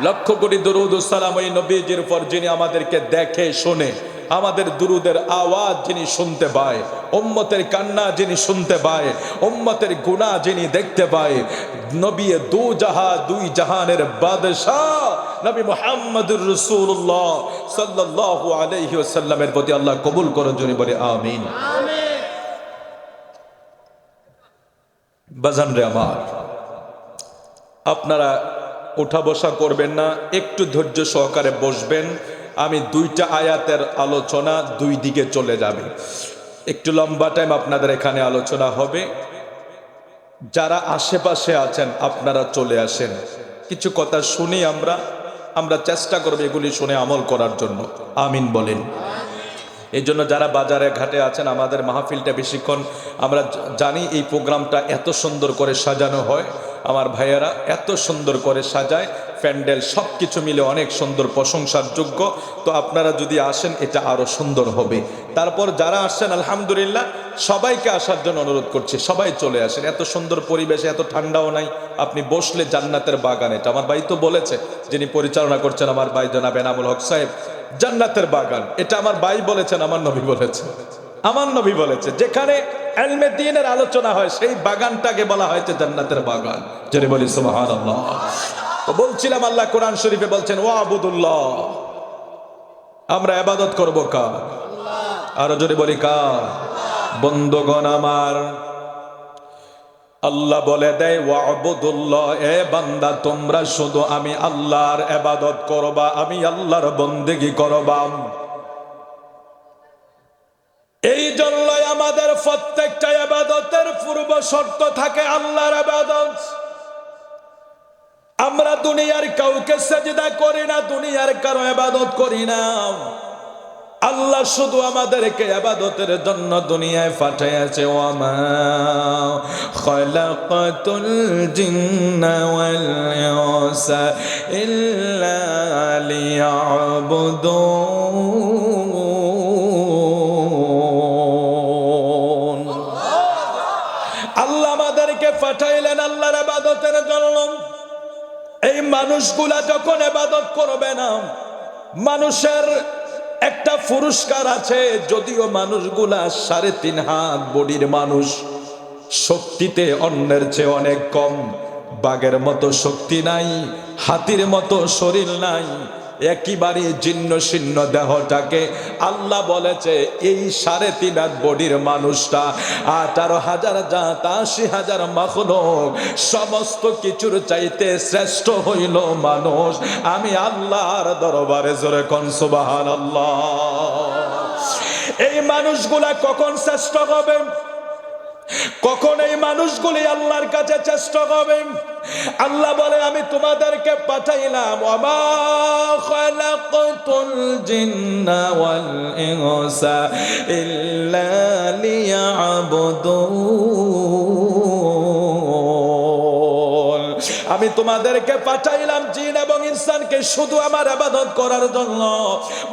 লক্ষ কোটি দরুদ ও সালাম ওই নবীজির উপর যিনি আমাদেরকে দেখে শোনে, আমাদের দুরুদের আওয়াজ যিনি শুনতে পায়, উম্মতের কান্না যিনি শুনতে পায়, উম্মতের গুনাহ যিনি দেখতে পায়, নবী দুই জাহানের বাদশাহ নবী মুহাম্মদুর রাসূলুল্লাহ সাল্লাল্লাহু আলাইহি ওয়াসাল্লামের প্রতি আল্লাহ কবুল করুন, যিনি বলে আমিন। বাজান রে আমার, আপনারা উঠা বসা করবেন না, একটু ধৈর্য সহকারে বসবেন। আমি দুইটা আয়াতের আলোচনা দুই দিকে চলে যাবে, একটু লম্বা টাইম আপনাদের এখানে আলোচনা হবে। যারা আশেপাশে আছেন আপনারা চলে আসেন, কিছু কথা শুনি, আমরা চেষ্টা করব এগুলি শুনে আমল করার জন্য। আমিন বলেন। এই জন্য যারা বাজারে ঘাটে আছেন, আমাদের মাহফিলটা বেশিক্ষণ, আমরা জানি এই প্রোগ্রামটা এত সুন্দর করে সাজানো হয়, আমার ভাইয়েরা এত সুন্দর করে সাজায়, প্যান্ডেল সব কিছু মিলে অনেক সুন্দর, প্রশংসার যোগ্য। তো আপনারা যদি আসেন এটা আরও সুন্দর হবে। তারপর যারা আসছেন আলহামদুলিল্লাহ, সবাইকে আসার জন্য অনুরোধ করছি, সবাই চলে আসেন। এত সুন্দর পরিবেশে, এত ঠান্ডাও নাই, আপনি বসলে জান্নাতের বাগান। এটা আমার ভাই তো বলেছে, যিনি পরিচালনা করছেন আমার ভাই জনাব এনামুল হক সাহেব, জান্নাতের বাগান। এটা আমার ভাই বলেছেন, আমার নবী বলেছে, আমার নবী বলেছে, যেখানে ইলমে দ্বীনের আলোচনা হয় সেই বাগানটাকে বলা হয়েছে জান্নাতের বাগান। জোরে বলি সুবহানাল্লাহ। তো বলছিলাম, আল্লাহ কোরআন শরীফে বলছেন ওয়াবুদুল্লাহ, আমরা ইবাদত করব কার? আরো জোরে বলি কার? বন্ধুগণ আমার, আল্লাহ বলে দেয় ওয়াবুদুল্লাহ, এ বান্দা তোমরা শুধু আমি আল্লাহর ইবাদত করবা, আমি আল্লাহর বন্দেগী করবা। এই জন্যই আমাদের প্রত্যেকটা ইবাদতের পূর্ব শর্ত থাকে আল্লাহর ইবাদত। আমরা দুনিয়ার কাউকে সিজদা করি না, দুনিয়ার কারো ইবাদত করি না। আল্লাহ শুধু আমাদেরকে ইবাদতের জন্য দুনিয়ায় পাঠিয়েছে। ওয়ামা খালাকাতুল জিন্না ওয়াল ইনসা ইল্লা লিয়াবুদুন। আল্লাহ আমাদেরকে পাঠাইলেন আল্লাহর ইবাদতের জন্য। এই মানুষগুলা যখন ইবাদত করবে না, মানুষের একটা পুরস্কার আছে। যদিও মানুষগুলা 3.5 হাত বডির মানুষ, শক্তিতে অন্যের চেয়ে অনেক কম, বাঘের মতো শক্তি নাই, হাতির মতো শরীর নাই, একেবারে জীর্ণ শীর্ণ দেহটাকে আল্লাহ বলেছে এই 3.5 হাত বডির মানুষটা 18,000 জাত, 80,000 মাখলুক, সমস্ত কিছুর চাইতে শ্রেষ্ঠ হইল মানুষ। আমি আল্লাহর দরবারে জোরে কোন সুবহানাল্লাহ। এই মানুষগুলা কখন শ্রেষ্ঠ হবে? কখন এই মানুষগুলি আল্লাহর কাছে চেষ্টা হবে? আল্লাহ বলে আমি তোমাদেরকে পাঠাইলাম ওয়ামা খালাকাতুল জিন্না ওয়াল ইনসা ইল্লা লিয়াবুদুন। আমি তোমাদেরকে পাঠাইলাম জিন এবং ইনসানকে শুধু আমার ইবাদত করার জন্য।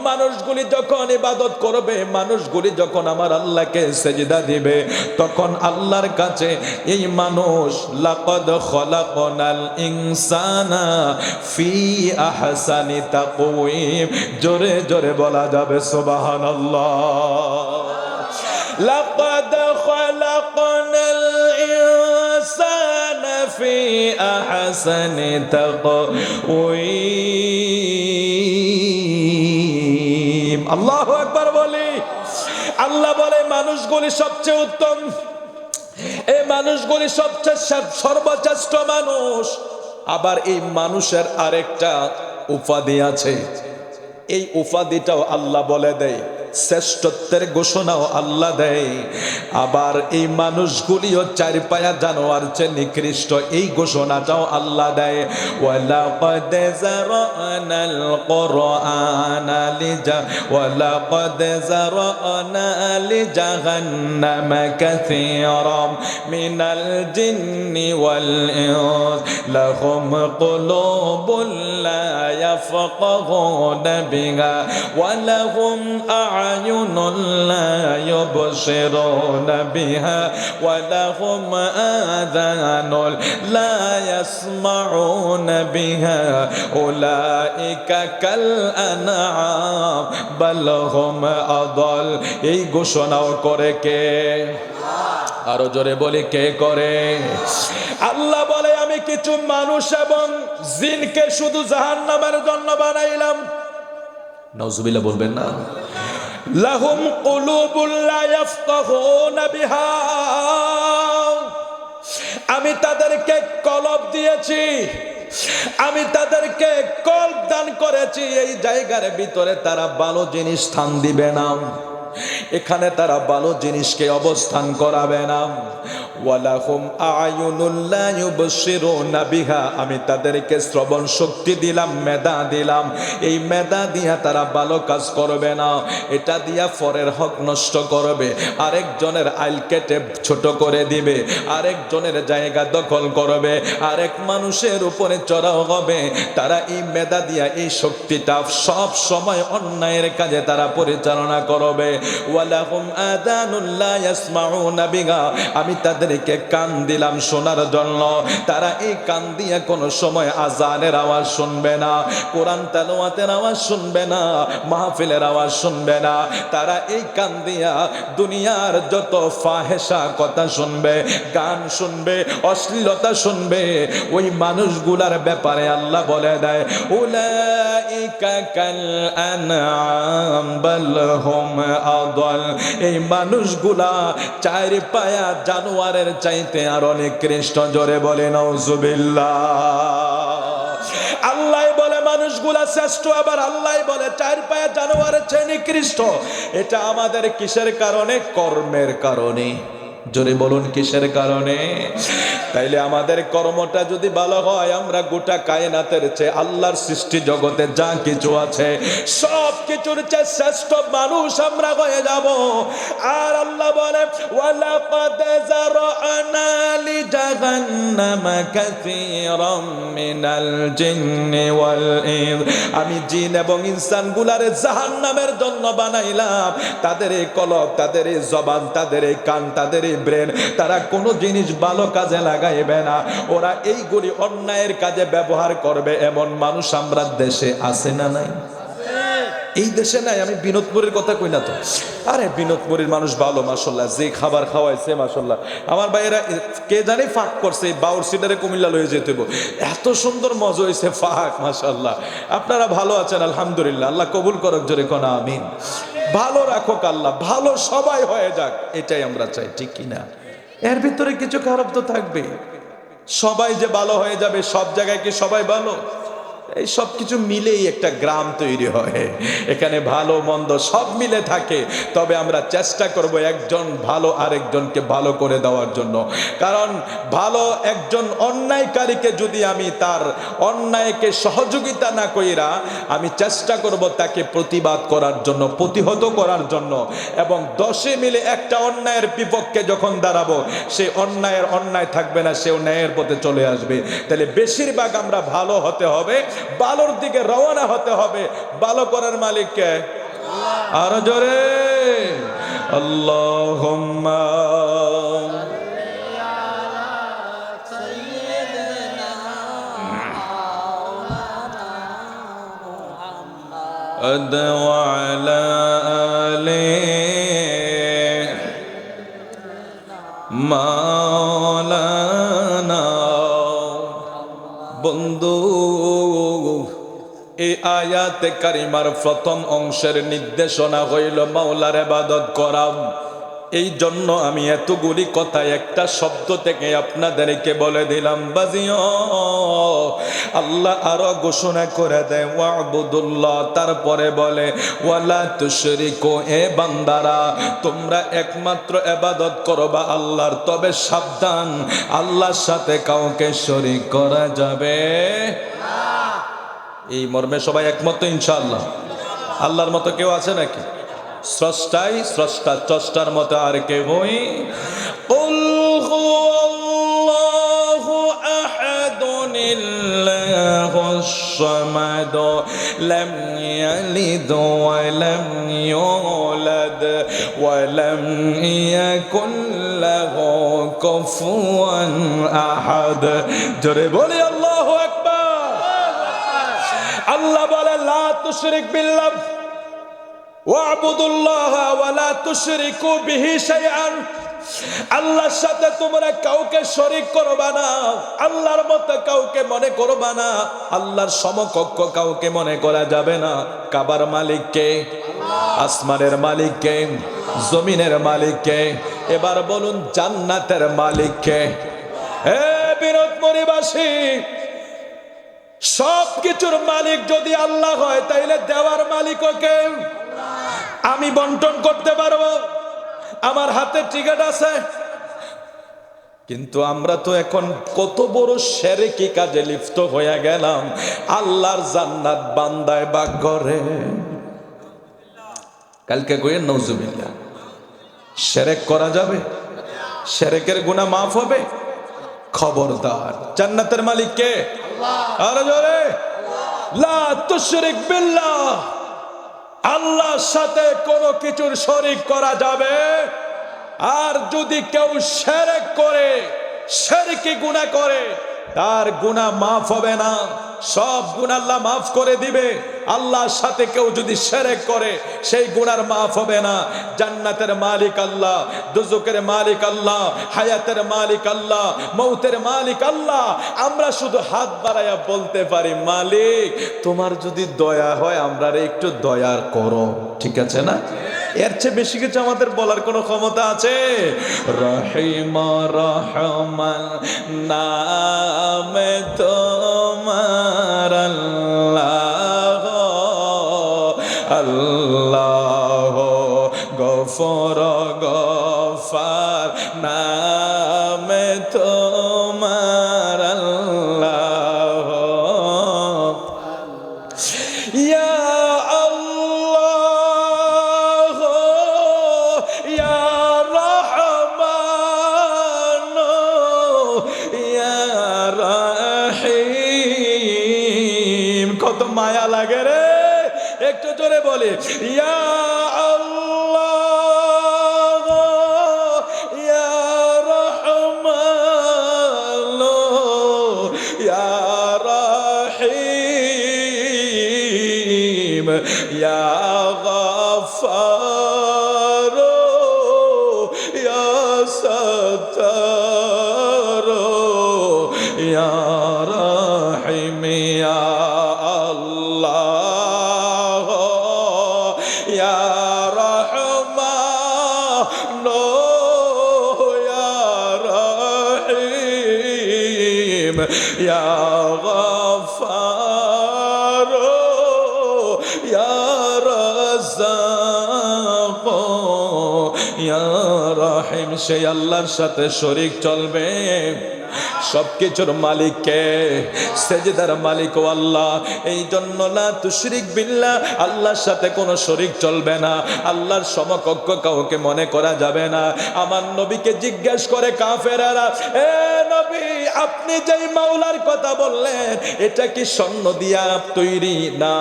মানুষগুলি যখন ইবাদত করবে, মানুষগুলি যখন আমার আল্লাহকে সিজদা দিবে, তখন আল্লাহর কাছে এই মানুষ লাকাদ খলাকনাল ইনসানা ফি আহসানি তাকওয়িম, জোরে জোরে বলা যাবে সুবহানাল্লাহ। লাকাদ খলাকনাল ইনসানা ফি আহসানি তাকওয়িম। আল্লাহু আকবার বলি। আল্লাহ বলে মানুষগুলি সবচেয়ে উত্তম, এই মানুষগুলি সবচেয়ে সর্বশ্রেষ্ঠ মানুষ। আবার এই মানুষের আরেকটা উপাধি আছে, এই উপাধিটাও আল্লাহ বলে দেয়, শ্রেষ্ঠত্বের ঘোষণাও আল্লাহ দেয়। আবার এই মানুষগুলিও 4 পায়া জানোয়ার চেয়ে নিকৃষ্ট, এই ঘোষণাটাও আল্লাহ দেয়। ওয়ালাকাদ যারানাল কুরআনা লিজাহান্নামা কাসীরাম মিনাল জিন্নি ওয়াল ইনস লাহুম কুলুবুন লা ইয়াফকাহুনা বিহা ওয়া লাহুম أعين لا يبصرون بها ولهم آذان لا يسمعون بها أولئك كالأنعام بل هم أضل এই ঘোষণাও করে কে আরো জোরে বলি কে করে আল্লাহ বলে আমি কিছু মানুষ এবং জিনকে শুধু জাহান্নামের জন্য বানাইলাম নাউজুবিল্লাহ বলবেন না লাহুম কুলুবুল লা ইয়াফকাহুনা বিহা আমি তাদেরকে কলব দিয়েছি আমি তাদেরকে কলব দান করেছি এই জায়গার ভিতরে তারা ভালো জিনিস স্থান দিবে না এখানে তারা ভালো জিনিসকে অবস্থান করাবে না ওয়ালাহুম আয়ুনুল লা ইউবসিরুনা বিহা আমি তাদেরকে শ্রবণ শক্তি দিলাম মেধা দিলাম এই মেধা দিয়া তারা ভালো কাজ করবে না এটা দিয়া পরের হক নষ্ট করবে আরেকজনের আইল কেটে ছোট করে দিবে আরেকজনের জায়গা দখল করবে আরেক মানুষের উপরে চড়াও হবে তারা এই মেধা দিয়া এই শক্তিটা সব সময় অন্যায়ের কাজে তারা পরিচালনা করবে ওয়ালাহুম আযানুল লা ইয়াসমাউনা বিহা আমি তাদেরকে কান দিলাম শোনার জন্য তারা এই কান দিয়ে কোনো সময় আজানের আওয়াজ শুনবে না কোরআন তেলাওয়াতের আওয়াজ শুনবে না মাহফিলের আওয়াজ শুনবে না তারা এই কান দিয়া দুনিয়ার যত ফাহেসা কথা শুনবে গান শুনবে অশ্লীলতা শুনবে ওই মানুষগুলার ব্যাপারে আল্লাহ বলে দেয় উলাইকা কাল আনআম বাল হুম আদাল এই মানুষগুলা চার পায়া জানোয়ারের চাইতে আর অনেক কৃষ্ণ জোরে বলে নাউজুবিল্লাহ আল্লাহ বলে মানুষগুলা শ্রেষ্ঠ আবার আল্লাহ বলে চার পায়া জানোয়ারের চেয়ে নিকৃষ্ট এটা আমাদের কিসের কারণে কর্মের কারণে জোরে বলুন কিসের কারণে তাইলে আমাদের কর্মটা যদি ভালো হয় আমরা গোটা কায়নাতের চেয়ে আল্লাহর সৃষ্টি জগতে যা কিছু আছে সব কিছুর চেয়ে শ্রেষ্ঠ মানুষ আমরা হয়ে যাব আর আল্লাহ বলে ওয়ালাকাদ যারানা লিজাহান্নামা কাসীরাম মিনাল জিন্নি ওয়াল ইনস আমি জিন এবং ইনসানগুলারে জাহান্নামের জন্য বানাইলাম তাদের এই কলব তাদের এই জবান তাদের এই কান তাদের এই ব্রেন তারা কোনো জিনিস ভালো কাজে লাগাইবে না ওরা এইগুলি অন্যায়ের কাজে ব্যবহার করবে এমন মানুষ আমরা দেশে আছে না নাই এই দেশে নাই আমি বিনোদপুরের কথা কই না তো আরে বিনোদপুরের মানুষ ভালো মাশাআল্লাহ যে খাবার খাওয়াইছে মাশাআল্লাহ আমার ভাইয়েরা কে জানি ফাঁক করছে বাউর সিটারে কুমিল্লা লয়ে যেতে এত সুন্দর মজা হয়েছে ফাঁক মাশাআল্লাহ আপনারা ভালো আছেন আলহামদুলিল্লাহ আল্লাহ কবুল করুক জোরে কোন আমিন ভালো রাখুক আল্লাহ ভালো সবাই হয়ে যাক এটাই আমরা চাই ঠিক কি না এর ভিতরে কিছু খারাপ তো থাকবে সবাই যে ভালো হয়ে যাবে সব জায়গায় কি সবাই ভালো এই সব কিছু মিলেই একটা গ্রাম তৈরি হয় এখানে ভালো মন্দ সব মিলে থাকে তবে আমরা চেষ্টা করব একজন ভালো আরেকজনকে ভালো করে দেওয়ার জন্য কারণ ভালো একজন অন্যায়কারীকে যদি আমি তার অন্যায়কে সহযোগিতা না কইরা আমি চেষ্টা করব তাকে প্রতিবাদ করার জন্য প্রতিহত করার জন্য এবং 10 মিলে একটা অন্যায়ের বিপক্ষে যখন দাঁড়াবো সেই অন্যায় থাকবে না সেও ন্যায়ের পথে চলে আসবে তাহলে বেশিরভাগ আমরা ভালো হতে হবে ভালোর দিকে রওনা হতে হবে ভালো করার মালিক কে আর জোরে আল্লাহুম্মা ওয়া আলা আলি মাওলানা বন্ধু এই আয়াতে কারিমার প্রথম অংশের নির্দেশনা হইল মাওলার ইবাদত করা এই জন্য আমি এতগুলি কথা একটা শব্দ থেকে আপনাদেরকে বলে দিলাম বাজিও আল্লাহ আরো ঘোষণা করে দেয় ওয়াবুদুল্লাহ তারপরে বলে ওয়ালা তুশরিকু এ বান্দারা তোমরা একমাত্র ইবাদত করবা আল্লাহর তবে সাবধান আল্লাহর সাথে কাউকে শরীক করা যাবে না এই মর্মে সবাই একমত ইনশাআল্লাহ আল্লাহর মতো কেউ আছে নাকি স্রষ্টাই স্রষ্টা ত্রষ্টার মতো আর কেউই কুল হুয়াল্লাহু আহাদুনিল্লাহুল الصمد لم يلد ولم يولد ولم يكن له كفوا أحد জোরে বলি আল্লাহু আকবার। আল্লাহ বলে লা তুশরিক বিল্লাহ ওয়া'বুদুল্লাহ ওয়া লা তুশরিকু বিহি শাইআন। আল্লাহর সাথে তোমরা কাউকে শরীক করবা না, আল্লাহর মতো কাউকে মনে করবা না, আল্লাহর সমকক্ষ কাউকে মনে করা যাবে না। কাবার মালিক কে? আসমানের মালিক কে? জমিনের মালিক কে? এবার বলুন জান্নাতের মালিক কে? হে বিনোদমণিবাসী, সব কিছুর মালিক যদি আল্লাহ হয় তাইলে দেওয়ার মালিকও কে? আমি বন্টন করতে পারবো, আমার হাতে টিকিট আছে, কিন্তু আমরা তো এখন কত বড় শিরকি কাজে লিপ্ত হয়ে গেলাম। আল্লাহর জান্নাত বান্দায় ভাগ করে। কালকে কইেন নাউজুবিল্লাহ। শিরক করা যাবে? শিরকের গুনাহ মাফ হবে? খবরদার। জান্নাতের মালিক কে? আল্লাহ। আরে জোরে লা তুশরিক বিল্লাহ। আল্লাহর সাথে কোনো কিছুর শরীক করা যাবে। আর যদি কেউ শিরক করে, শিরকি গুনাহ করে, তার গুনাহ মাফ হবে না। সব গুনাহ আল্লাহ মাফ করে দিবে। আল্লাহর সাথে কেউ যদি শিরক করে সেই গুনার মাফ হবে না। জান্নাতের মালিক আল্লাহ, দুজকের মালিক আল্লাহ, হায়াতের মালিক আল্লাহ, মৌতের মালিক আল্লাহ। আমরা শুধু হাত বাড়াইয়া বলতে পারি মালিক তোমার যদি দয়া হয় আমরা একটু দয়া করো, ঠিক আছে না? এর চেয়ে বেশি কিছু আমাদের বলার কোনো ক্ষমতা আছে? রহিম রহমান নামে তোমার আল্লাহ, আল্লাহ গফর গফার নামে তোমার আল্লাহ। ইয়া কত মায়া লাগে রে, একটু জোরে বলে ইয়া আল্লাহ ইয়া রহমান ইয়া রহিম ইয়া গফফার ইয়া সত্তার ইয়া রহিম ইয়া ইয়া গফফার ইয়া রাজ্জাক ইয়া রহিম। সেই আল্লাহর সাথে শরীক চলবে? সবকিছুর মালিক কে? সেজদার মালিক ও আল্লাহ। এই জন্য লা তুশরিক বিল্লাহ, আল্লাহর সাথে কোনো শরীক চলবে না, আল্লাহর সমকক্ষ কাউকে মনে করা যাবে না। আমার নবীকে জিজ্ঞেস করে কাফেরেরা, এ নবী আপনি যেই মাওলার কথা বললেন এটা কি স্বর্ণ দিয়া তৈরি, না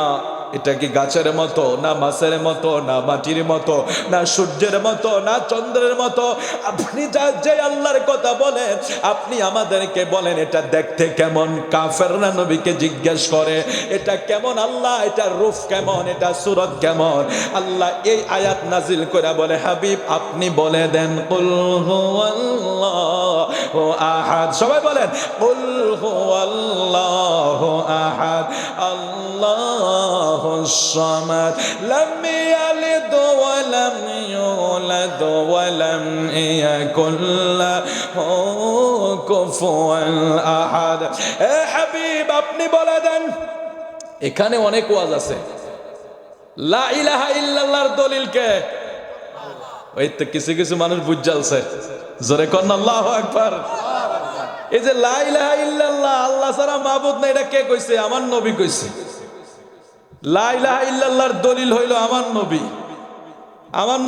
এটা কি গাছের মতো, না মাছের মতো, না মাটির মতো, না সূর্যের মতো, না চন্দ্রের মতো? আপনি যে আল্লাহর কথা বলেন আপনি আমাদেরকে বলেন এটা দেখতে কেমন? কাফেররা নবীকে জিজ্ঞেস করে এটা কেমন আল্লাহ, এটা রূপ কেমন, এটা সূরত কেমন? আল্লাহ এই আয়াত নাজিল করে বলে হাবিব আপনি বলে দেন কুল হুয়াল্লাহু আহাদ। সবাই বলেন কুল হুয়াল্লাহু আহাদ আল্লাহুস সামাদ লাম ইয়ালিদ ওয়া লাম ইউলাদ ওয়া লাম ইয়াকুল লাহু কুফুয়ান আহাদ। এ হাবিব আপনি বলে দেন, এখানে অনেক ওয়াজ আছে, লা ইলাহা ইল্লাল্লাহর দলিল কে? ওই তো কিছু কিছু মানুষ বুঝালছে, জোরে কর আল্লাহু আকবার। এই যে লা ইলাহা ইল্লাল্লাহ আল্লাহ ছাড়া মাবুদ নাই এটা কে কইছে? আমার নবী কইছে। লা ইলাহা ইল্লাল্লাহর দলিল হইল আমার নবী। আমার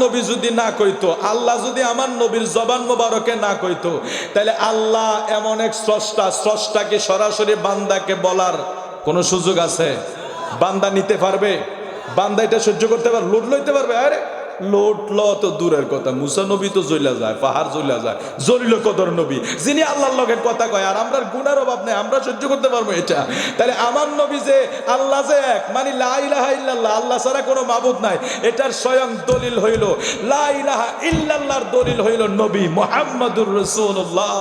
নবী যদি না কইতো, আল্লাহ যদি আমার নবীর জবান মোবারকে না কইতো, তাহলে আল্লাহ এমন এক স্রষ্টাকে সরাসরি বান্দাকে বলার কোনো সুযোগ আছে? বান্দা নিতে পারবে? বান্দা এটা সহ্য করতে পারবে? লোড লইতে পারবে? আরে লোড ল তো দূরের কথা, মুসা নবী তো জ্বলা যায়, পাহাড় জ্বলা যায়, জলিল কদর নবী যিনি আল্লাহর লগের কথা কয়, আর আমরা গুনার অভাব নেই, আমরা সহ্য করতে পারবো এটা? তাহলে আমার নবী যে আল্লাহ যে এক, মানে লা ইলাহা ইল্লাল্লাহ, আল্লাহ ছাড়া কোনো মাবুদ নাই, এটার স্বয়ং দলিল হইল লা ইলাহা ইল্লাল্লাহর দলিল হইল নবী মুহাম্মদুর রাসূলুল্লাহ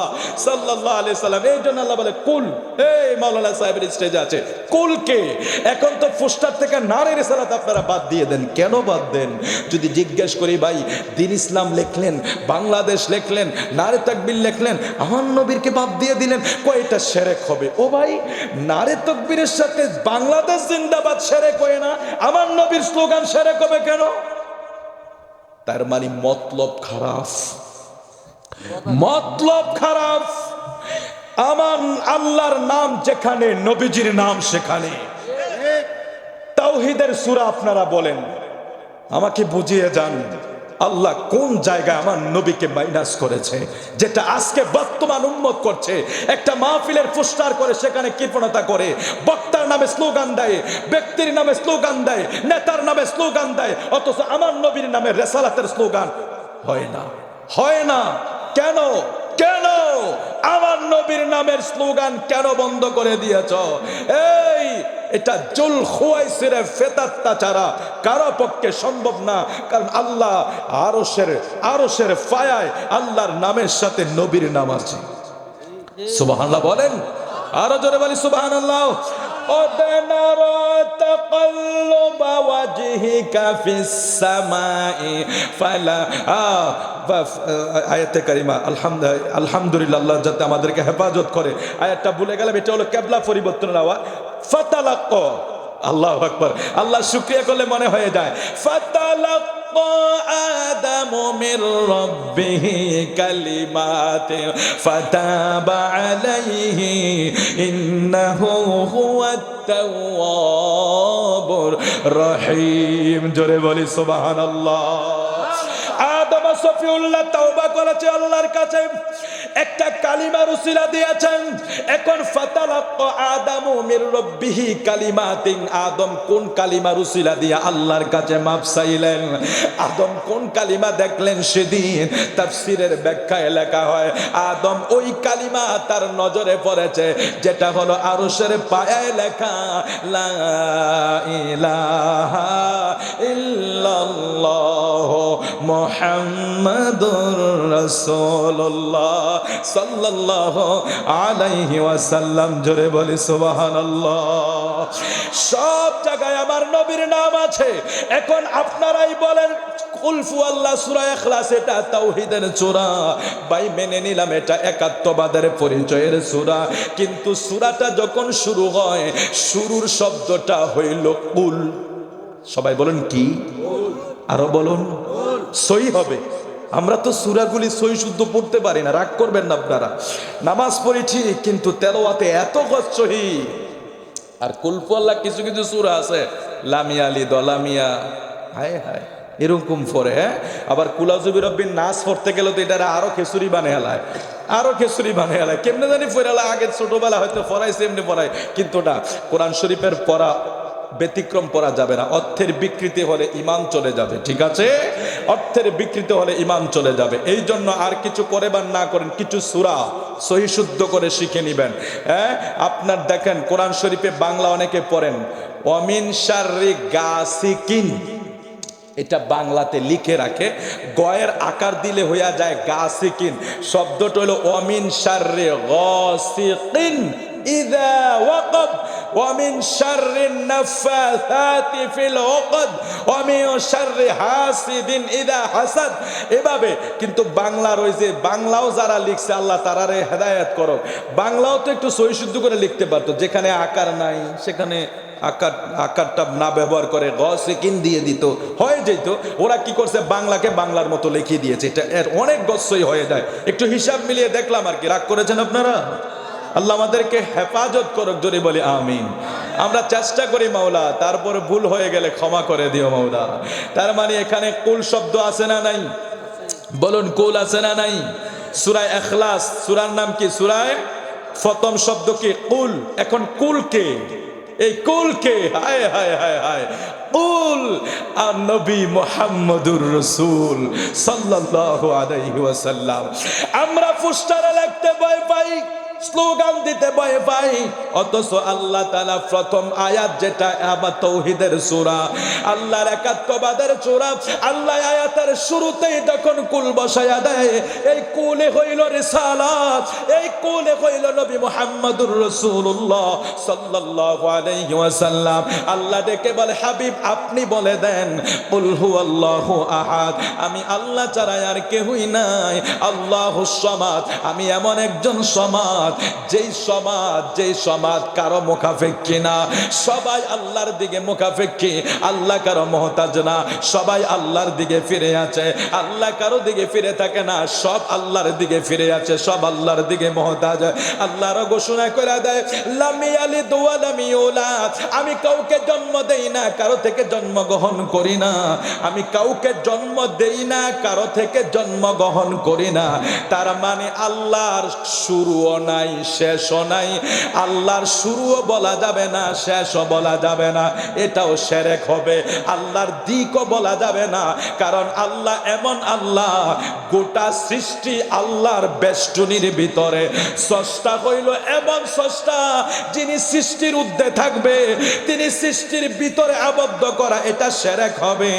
সাল্লাল্লাহু আলাইহি সাল্লাম। এই জন্য আল্লাহ বলে কুল, এই মাওলানা সাহেবের স্টেজে আছে কুলকে। এখন তো পোস্টার থেকে নারে রিসালাত আপনারা বাদ দিয়ে দেন। কেন বাদ দেন? যদি জিজ্ঞেস করি, ভাই দিন ইসলাম লিখলেন, বাংলাদেশ লিখলেন, নারে তাকবীর লিখলেন, আমার নবীরকে বাদ দিয়ে দিলেন, কয়টা শিরক হবে? ও ভাই, নারে তাকবীরের সাথে বাংলাদেশ জিন্দাবাদ শিরক হয় না, আমার নবীর স্লোগান শিরক হবে কেন? তার মানে মতলব খারাপ, মতলব খারাপ। আমার আল্লাহর নাম যেখানে, নবীজির নাম সেখানে। তাওহীদের সূরা আপনারা বলেন, আমাকে বুঝিয়ে যান আল্লাহ কোন জায়গায় আমার নবীকে মাইনাস করেছে, যেটা আজকে বর্তমান উম্মত করছে। একটা মাহফিলের পোস্টার করে সেখানে কৃপণতা করে, বক্তার নামে স্লোগান দেয়, ব্যক্তির নামে স্লোগান দেয়, নেতার নামে স্লোগান দেয়, অথচ আমার নবীর নামে রেসালাতের স্লোগান হয় না, হয় না। কেন? কেন আমার নবীর নামের স্লোগান কেন বন্ধ করে দিয়েছ? এই এটা জুল খুয়াইসিরে ফেতাত্তা ছাড়া কারো পক্ষে সম্ভব না। কারণ আল্লাহ আরশের ফায়ায় আল্লাহর নামের সাথে নবীর নাম আছে। সুবহানাল্লাহ বলেন, আরো জোরে বলি সুবহানাল্লাহ। আয়াতে কারিমা আলহামদুলিল্লাহ যাতে আমাদেরকে হেফাজত করে। আয়াতটা ভুলে গেলাম, এটা হলো কেবলা পরিবর্তনের আওয়াজ। ফাতালাক্কা, আল্লাহু আকবার, আল্লাহ শুকরিয়া করলে মনে হয়ে যায়। ফাতালাক্কা আদামু মির রাব্বিহি কালিমাতিন ফাতাবা আলাইহি ইন্নাহু হুয়াত তাওয়াবুর রহিম। জোরে বলি সুবহানাল্লাহ। আদম সফিউল্লাহ তওবা করেছে আল্লাহর কাছে, একটা কালিমার উসিলা দিয়েছেন। এখন ফাতালাক্কা আদামু মির রাব্বিহি কালিমাতিন, আদম কোন কালিমার উসিলা দিয়ে আল্লাহর কাছে মাফ চাইলেন? আদম কোন কালিমা দেখলেন সেদিন? তাফসীরের ব্যাখ্যায় লেখা হয় আদম ওই কালিমা তার নজরে পড়েছে যেটা হলো আরশের পায়ায় লেখা লা ইলাহা ইল্লাল্লাহ মুহাম্মাদুর রাসূলুল্লাহ সাল্লাল্লাহু আলাইহি ওয়াসাল্লাম। জোরে বলি সুবহানাল্লাহ। সব জায়গায় আমার নবীর নাম আছে। এখন আপনারাই বলেন, কুল হুয়াল্লাহ সূরা ইখলাস এটা তাওহীদের সূরা, ভাই মেনে নিলাম এটা একাত্মবাদের পরিচয়ের সূরা, কিন্তু সূরাটা যখন শুরু হয় শুরুর শব্দটা হইল কুল। সবাই বলেন কি? আরো বলুন, সহি হবে। আমরা তো সূরাগুলি সহি শুদ্ধ পড়তে পারি না, রাগ করবেন না আপনারা। নামাজ পড়েছি কিন্তু তেলাওয়াতে এত সহি। আর কুলফু আল্লাহ কিছু কিছু সূরা আছে লামিয়া আলি দলামিয়া, হায় হায় এরকম পড়ে। হ্যাঁ, আবার কুলাজুবি রব্বিন নাস পড়তে গেলে তো এটা আরো খেসুরি বানিয়ে হেলায়, আরো খেসুরি বানিয়ে হেলায়। কেমনে জানি পড়ালা, আগে ছোটবেলা হয়তো পড়াইছে এমনি পড়ায়, কিন্তু না, কোরআন শরীফের পড়া ব্যতিক্রম পড়া যাবে না। অর্থের বিকৃতি হলে ইমান চলে যাবে, ঠিক আছে? অর্থের বিকৃতি হলে ইমান চলে যাবে। এই জন্য আর কিছু করে বা না করেন, কিছু সূরা সহি শুদ্ধ করে শিখে নিবেন। হ্যাঁ, আপনার দেখেন কোরআন শরীফে বাংলা অনেকে পড়েন ওয়ামিন শাররি গাসিকিন, এটা বাংলাতে লিখে রাখে, গয়ের আকার দিলে হইয়া যায় গাসিকিন। শব্দটা হলো ওয়ামিন শাররি গাসিকিন ইযা ওয়াকাব ওয়ামিন শাররিন নাফাসাতি ফিল উকদ ওয়ামিন শাররি হাসিদিন ইযা হাসাদ। এভাবে কিন্তু বাংলার ওই যে বাংলাও যারা লিখছে আল্লাহ তারারে হেদায়েত করো, বাংলাও তো একটু সহি শুদ্ধ করে লিখতে পারতো। যেখানে আকার নাই সেখানে আকারটা না ব্যবহার করে গসিকিন দিয়ে দিত, হয়ে যেত। ওরা কি করছে, বাংলাকে বাংলার মতো লিখিয়ে দিয়েছে, এটা এর অনেক গসই হয়ে যায়। একটু হিসাব মিলিয়ে দেখলাম আর কি। রাগ করেছেন আপনারা? আল্লাহ আমাদেরকে হেফাজত করুক, জোরে বলি আমিন। আমরা চেষ্টা করি মাওলা, তারপরে ভুল হয়ে গেলে ক্ষমা করে দিও মাওলা। তার মানে এখানে কুল শব্দ আছে না নাই? বলুন কুল আছে না নাই? সূরা ইখলাস সূরার নাম কি? সূরায় প্রথম শব্দ কি? কুল। এখন কুল কে? এই কুল কে? হায় হায় হায় হায়, কুল আর নবী মুহাম্মদুর রাসূল সাল্লাল্লাহু আলাইহি ওয়াসাল্লাম। আমরা পোস্টারে লিখতে ভয় পাই, স্লোগান দিতে ভয় পাই, অথচ আল্লাহ তাআলা প্রথম আয়াত যেটা আবার তাওহীদের সূরা, আল্লাহর একাত্মবাদের সূরা, আল্লাহ আয়াতের শুরুতেই যখন কুল বসায়া দেয়, এই কুলে হইল রিসালাত, এই কুলে হইল নবী মুহাম্মদুর রাসূলুল্লাহ সাল্লাল্লাহু আলাইহি ওয়াসাল্লাম। আল্লাহ ডেকে বলে, হাবিব আপনি বলে দেন, কুল হুয়াল্লাহু আহাদ, আমি আল্লাহ ছাড়া আর কেউই নাই, আল্লাহুস সামাদ, আমি এমন একজন সমাদ, যেই সমাজ কারো মুখাপেক্ষী না, সবাই আল্লাহর দিকে মুখাপেক্ষী, আল্লাহ কারো মুহতাজ না, সবাই আল্লাহর দিকে ফিরে আছে, আল্লাহ কারো দিকে ফিরে থাকে না, সব আল্লাহর দিকে ফিরে আছে, সব আল্লাহর দিকে মুহতাজ। আল্লাহর ঘোষণা করে দেয়, লাম ইয়ালিদ ওয়া লাম ইউলাদ, আমি কাউকে জন্ম দেই না, কারো থেকে জন্ম গ্রহণ করি না, আমি কাউকে জন্ম দেই না, কারো থেকে জন্ম গ্রহণ করি না। তার মানে আল্লাহর শুরুও নাই, শেষও নাই, আল্লাহর শুরুও বলা যাবে না, শেষও বলা যাবে না, এটাও শিরক হবে। আল্লাহর দিকও বলা যাবে না, কারণ আল্লাহ এমন আল্লাহ, গোটা সৃষ্টি আল্লাহর বেষ্টনীর ভিতরে। স্রষ্টা হইল এমন স্রষ্টা, যিনি সৃষ্টির ঊর্ধ্বে থাকবে, তিনি সৃষ্টির ভিতরে আবদ্ধ করা, এটা শিরক হবে।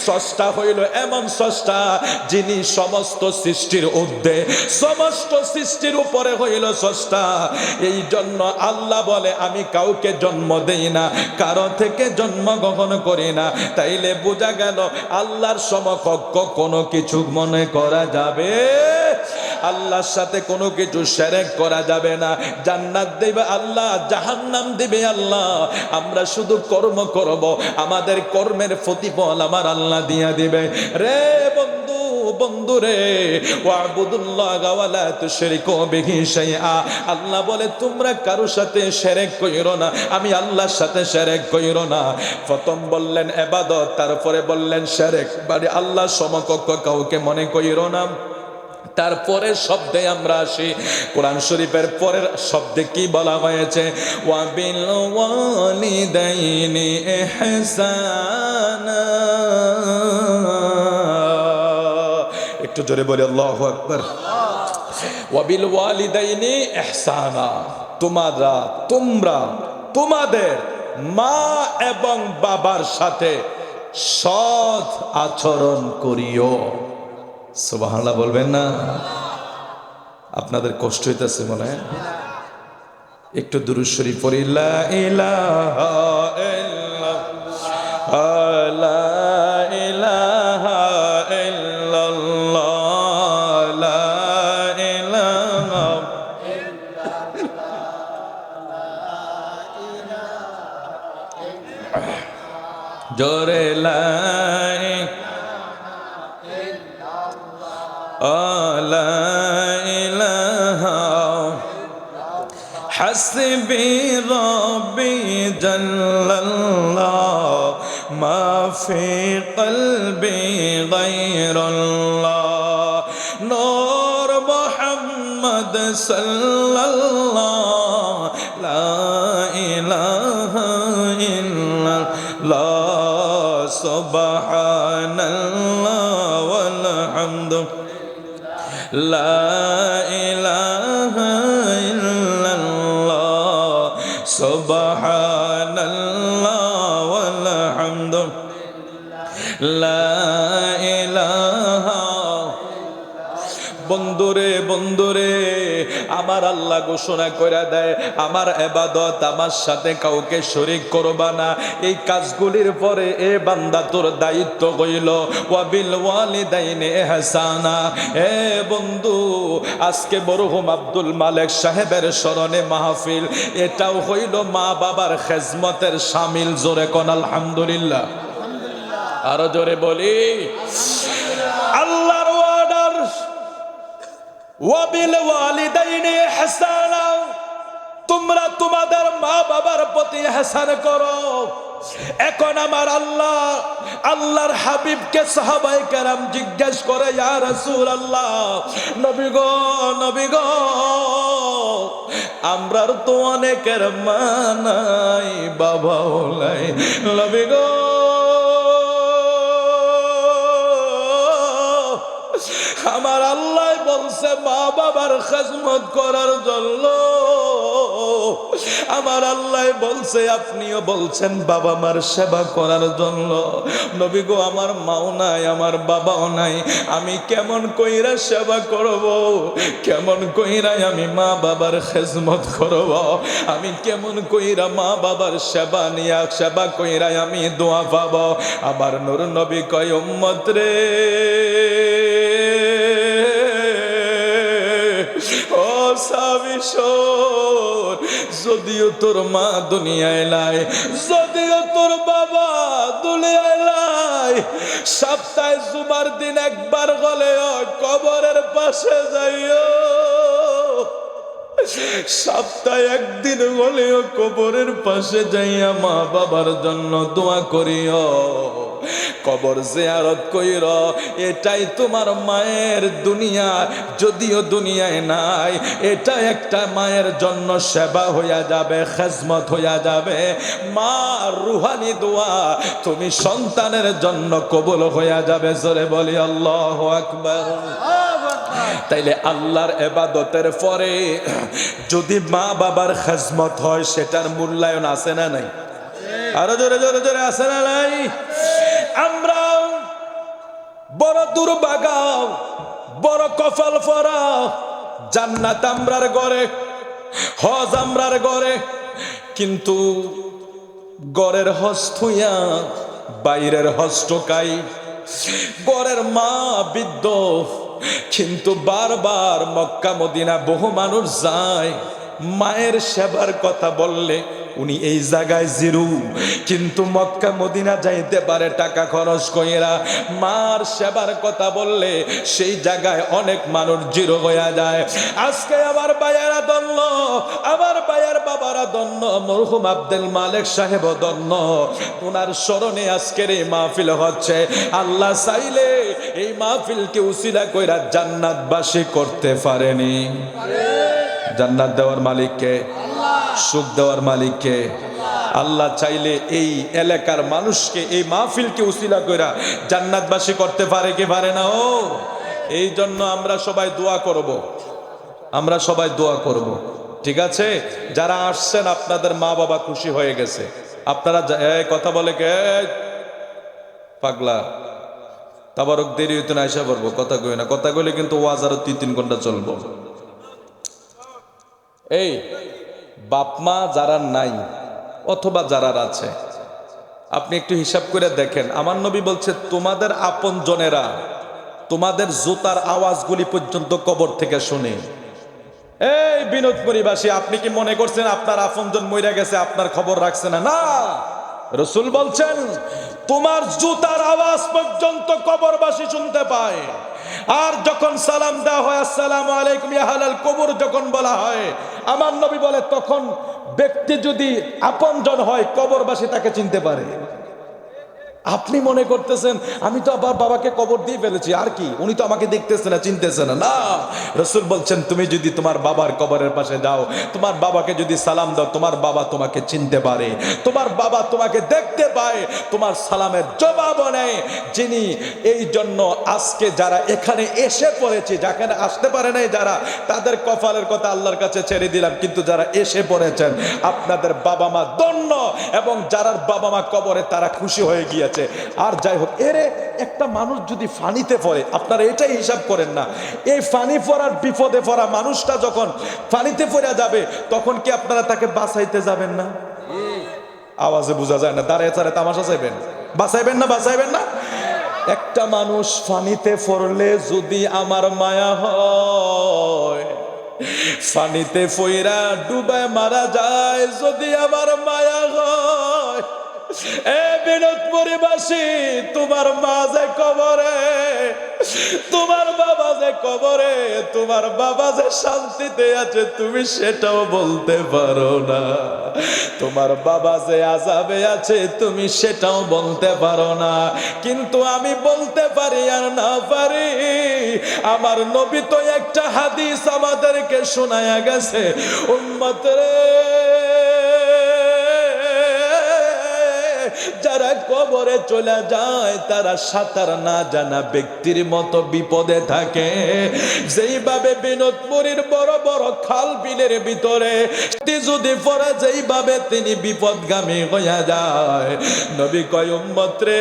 স্রষ্টা হইল এমন স্রষ্টা, যিনি সমস্ত সৃষ্টির ঊর্ধ্বে, সমস্ত সৃষ্টির উপরে হইল স্রষ্টা। এই জন্য আল্লাহ বলে, আমি কাউকে জন্ম দেই না, কারো থেকে জন্ম গ্রহণ করি না। তাইলে বোঝা গেল আল্লাহর সমকক্ষ কোনো কিছু মনে করা যাবে, আল্লাহর সাথে কোনো কিছু শিরক করা যাবে না। জান্নাত দেবে আল্লাহ, জাহান্নাম দেবে আল্লাহ, আমরা শুধু কর্ম করব, আমাদের কর্মের প্রতিফল আমার আল্লাহ দিয়া দিবে। রে বন্ধু, বন্ধু রে, ওয়াবুদুল্লাহ ওয়া লা তুশরিকু বিহি শাইআ, আল্লাহ বলে তোমরা কারোর সাথে শিরক কইরো না, আমি আল্লাহর সাথে শিরক কইরো না। প্রথম বললেন ইবাদত, তারপরে বললেন শিরক, মানে আল্লাহ সমকক্ষ কাউকে মনে কইরো না। তারপরে শব্দে আমরা আসি, কোরআন শরীফের পরের শব্দে কি বলা হয়েছে? ওয়াবিল ওয়ালিদাইনি ইহসানা, একটু জোরে বলি আল্লাহু আকবার। ওয়াবিল ওয়ালিদাইনি ইহসানা, তোমরা তোমাদের মা এবং বাবার সাথে সৎ আচরণ করিও। সুবহানাল্লাহ বলবেন না? আপনাদের কষ্ট হইতেছে মনে হয়, একটু দুরূদ শরীফ পড়ি। লা ইলাহা ইল্লাল্লাহ, লা ইলাহা ইল্লাল্লাহ, লা ইলাহা ইল্লাল্লাহ, জোরে লা হাসবি রব্বি জাল্লাল্লাহ মা ফি কলবি গায়রুল্লাহ, নূর মুহাম্মদ সাল্লাল্লাহ, লা ইলাহা ইল্লাল্লাহ, সুবহানাল্লাহ ওয়াল হামদু, লা ইলাহা ইল্লাল্লাহ, সুবহানাল্লাহ ওয়াল হামদু, লা ইলাহা। বন্ধুরে, আমার আল্লাহ ঘোষণা করে দেয়, আমার ইবাদত, আমার সাথে কাউকে শরীক করবা না। এই কাজগুলির পরে এ বান্দা তোর দায়িত্ব হইল ওয়াবিল ওয়ালিদাইনি ইহসানা। এ বন্ধু, আজকে মরহুম আব্দুল মালেক সাহেবের স্মরণে মাহফিল, এটাও হইল মা বাবার খেজমতের শামিল। জোরে কোন আলহামদুলিল্লাহ, আরো জোরে বলি আল্লাহর ওয়ার্ডার, ওয়াবিল ওয়ালিদাইনি ইহসানা, তোমরা তোমাদের মা বাবার প্রতি ইহসান করো। এখন আমার আল্লাহর হাবিবকে সাহাবায়ে কেরাম জিজ্ঞেস করে, ইয়া রাসূলুল্লাহ, নবী গো, আমরার তো অনেকের মা নাই, বাবাও নাই, নবী গো, আমার আল্লাহ বলছে মা বাবার খেদমত করার জন্য। আমার আল্লাহ বলছে, আপনিও বলছেন বাবা মার সেবা করার জন্য। নবী গো, আমার মাও নাই, আমার বাবাও নাই, আমি কেমন কইরা সেবা করব? কেমন কইরা আমি মা বাবার খেদমত করব? আমি কেমন কইরা মা বাবার সেবা কইরা আমি দোয়া পাব? আবার নূর নবী কয়, উম্মত রে, ও সাবি শোন, যদিও তোর মা দুনিয়ায় নাই, যদিও তোর বাবা দুনিয়ায় নাই, সপ্তাহে জুমার দিন একবার হলেও কবরের পাশে যাইও। সপ্তাহে একদিন হলেও কবরের পাশে যাইয়া মা বাবার জন্য দোয়া করিও, কবর জিয়ারত কইর। এটাই তোমার মায়ের দুনিয়া, যদিও দুনিয়ায় নাই, এটা একটা মায়ের জন্য সেবা হইয়া যাবে, খেজমত হইয়া যাবে। মা রুহানি দোয়া তুমি সন্তানের জন্য কবুল হইয়া যাবে। জোরে বলি আল্লাহু আকবার। তাইলে আল্লাহর ইবাদতের পরে যদি মা বাবার খেজমত হয়, সেটার মূল্যায়ন আছে না নাই? আরো জোরে জোরে জোরে আছে না নাই? আমরা বড় দুর্ভাগা, বড় কপাল পরা, জান্নাত আমরার ঘরে, হজ আমরার ঘরে, কিন্তু ঘরের হজ থুইয়া বাইরের হজ টোকাই। ঘরের মা বৃদ্ধ, কিন্তু বারবার মক্কা মদিনা বহু মানুষ যায়, মায়ের সেবার কথা বললে উনি এই জায়গায় জিরু, কিন্তু মক্কা মদিনা যাইতে পারে টাকা খরচ কইরা। মার সেবার কথা বললে সেই জায়গায় অনেক মানুষ জিরো হয়ে যায়। আজকে আমার ভাইয়ারা ধন্য, আমার ভাইয়ার বাবারা ধন্য, মরহুম আব্দুল মালিক সাহেব ধন্য, ওনার স্মরণে আজকের এই মাহফিল হচ্ছে। আল্লাহ চাইলে এই মাহফিলকে উসিলা কইরা জান্নাতবাসী করতে পারেনি। জান্নাত দেওয়ার মালিককে, সুখ দেওয়ার মালিককে। আল্লাহ চাইলে এই এলাকার মানুষকে, এই মাহফিলকে উসিলা কইরা জান্নাতবাসী করতে পারে কি পারে না? ও, এই জন্য আমরা সবাই দোয়া করব, আমরা সবাই দোয়া করব, ঠিক আছে? যারা আসছেন আপনাদের মা বাবা খুশি হয়ে গেছে, আপনারা কথা বলে কে পাগলা তাবারক দেরি হইতে না, এসে পড়বো, কথা কই না, কথা কইলে কিন্তু ওয়াজ আরো 3 ঘন্টা চলবো। এই বাপ মা যারা নাই অথবা যারা আছে, আপনি একটু হিসাব করে দেখেন। আমার নবী বলছে, তোমাদের আপন জনেরা তোমাদের জুতার আওয়াজগুলি পর্যন্ত কবর থেকে শুনে। এই বিনোদপুরীবাসী, আপনি কি মনে করছেন আপনার আপনজন মইরা গেছে, আপনার খবর রাখছে না? না, রাসূল বলছেন তোমার জুতার আওয়াজ পর্যন্ত কবরবাসী শুনতে পায়। আর যখন সালাম দেওয়া হয়, আসসালামু আলাইকুম ইয়া আহলাল কবর যখন বলা হয়, আমার নবী বলে তখন ব্যক্তি যদি আপনজন হয়, কবরবাসী তাকে চিনতে পারে। আপনি মনে করতেছেন আমি তো আবার বাবাকে কবর দিয়ে ফেলেছি, আর কি, উনি তো আমাকে দেখতেছে না, চিনতেছে না। না, রাসূল বলছেন তুমি যদি তোমার বাবার কবরের পাশে যাও, তোমার বাবাকে যদি সালাম দাও, তোমার বাবা তোমাকে চিনতে পারে, তোমার বাবা তোমাকে দেখতে পায়, তোমার সালামের জবাব নেয়। যিনি এই জন্য আজকে যারা এখানে এসে পড়েছে, যেখানে আসতে পারে নাই যারা, তাদের কপালের কথা আল্লাহর কাছে ছেড়ে দিলাম, কিন্তু যারা এসে পড়েছেন আপনাদের বাবা মা ধন্য, এবং যারা বাবা মা কবরে তারা খুশি হয়ে গিয়েছে। আর যাই হোক, এরে একটা মানুষ যদি ফানিতে পড়ে, আপনারা এটাই হিসাব করেন না, এই ফানি পড়ার বিপদে পড়া মানুষটা যখন ফানিতে পড়ে যাবে, তখন কি আপনারা তাকে বাঁচাইতে যাবেন না? আওয়াজে বোঝা যায় না, দাঁড়িয়ে চারে তামাশা চাইবেন, বাঁচাইবেন না? বাঁচাইবেন না? একটা মানুষ ফানিতে পড়লে যদি আমার মায়া হয়, ফানিতে পইরা ডুবায় মারা যায় যদি আমার মায়া হয়, এ বিনোদপুরীবাসী, তোমার মা যে কবরে, তোমার বাবা যে কবরে, তোমার বাবা যে শান্তিতে আছে তুমি সেটাও বলতে পারো না। তোমার বাবা যে আযাবে আছে তুমি সেটাও বলতে পারো না। কিন্তু আমি বলতে পারি আর না পারি, আমার নবী তো একটা হাদিস আমাদেরকে শোনায়া গেছে, উম্মত রে, যারা কবরে চলে যায় তারা সাঁতার না জানা ব্যক্তির মতো বিপদে থাকে। যেইভাবে বিনোদপুরীর বড় বড় খাল বিলের ভিতরে যদি পড়ে, যেইভাবে তিনি বিপদগামী হইয়া যায়, নবী কয় উম্মত রে,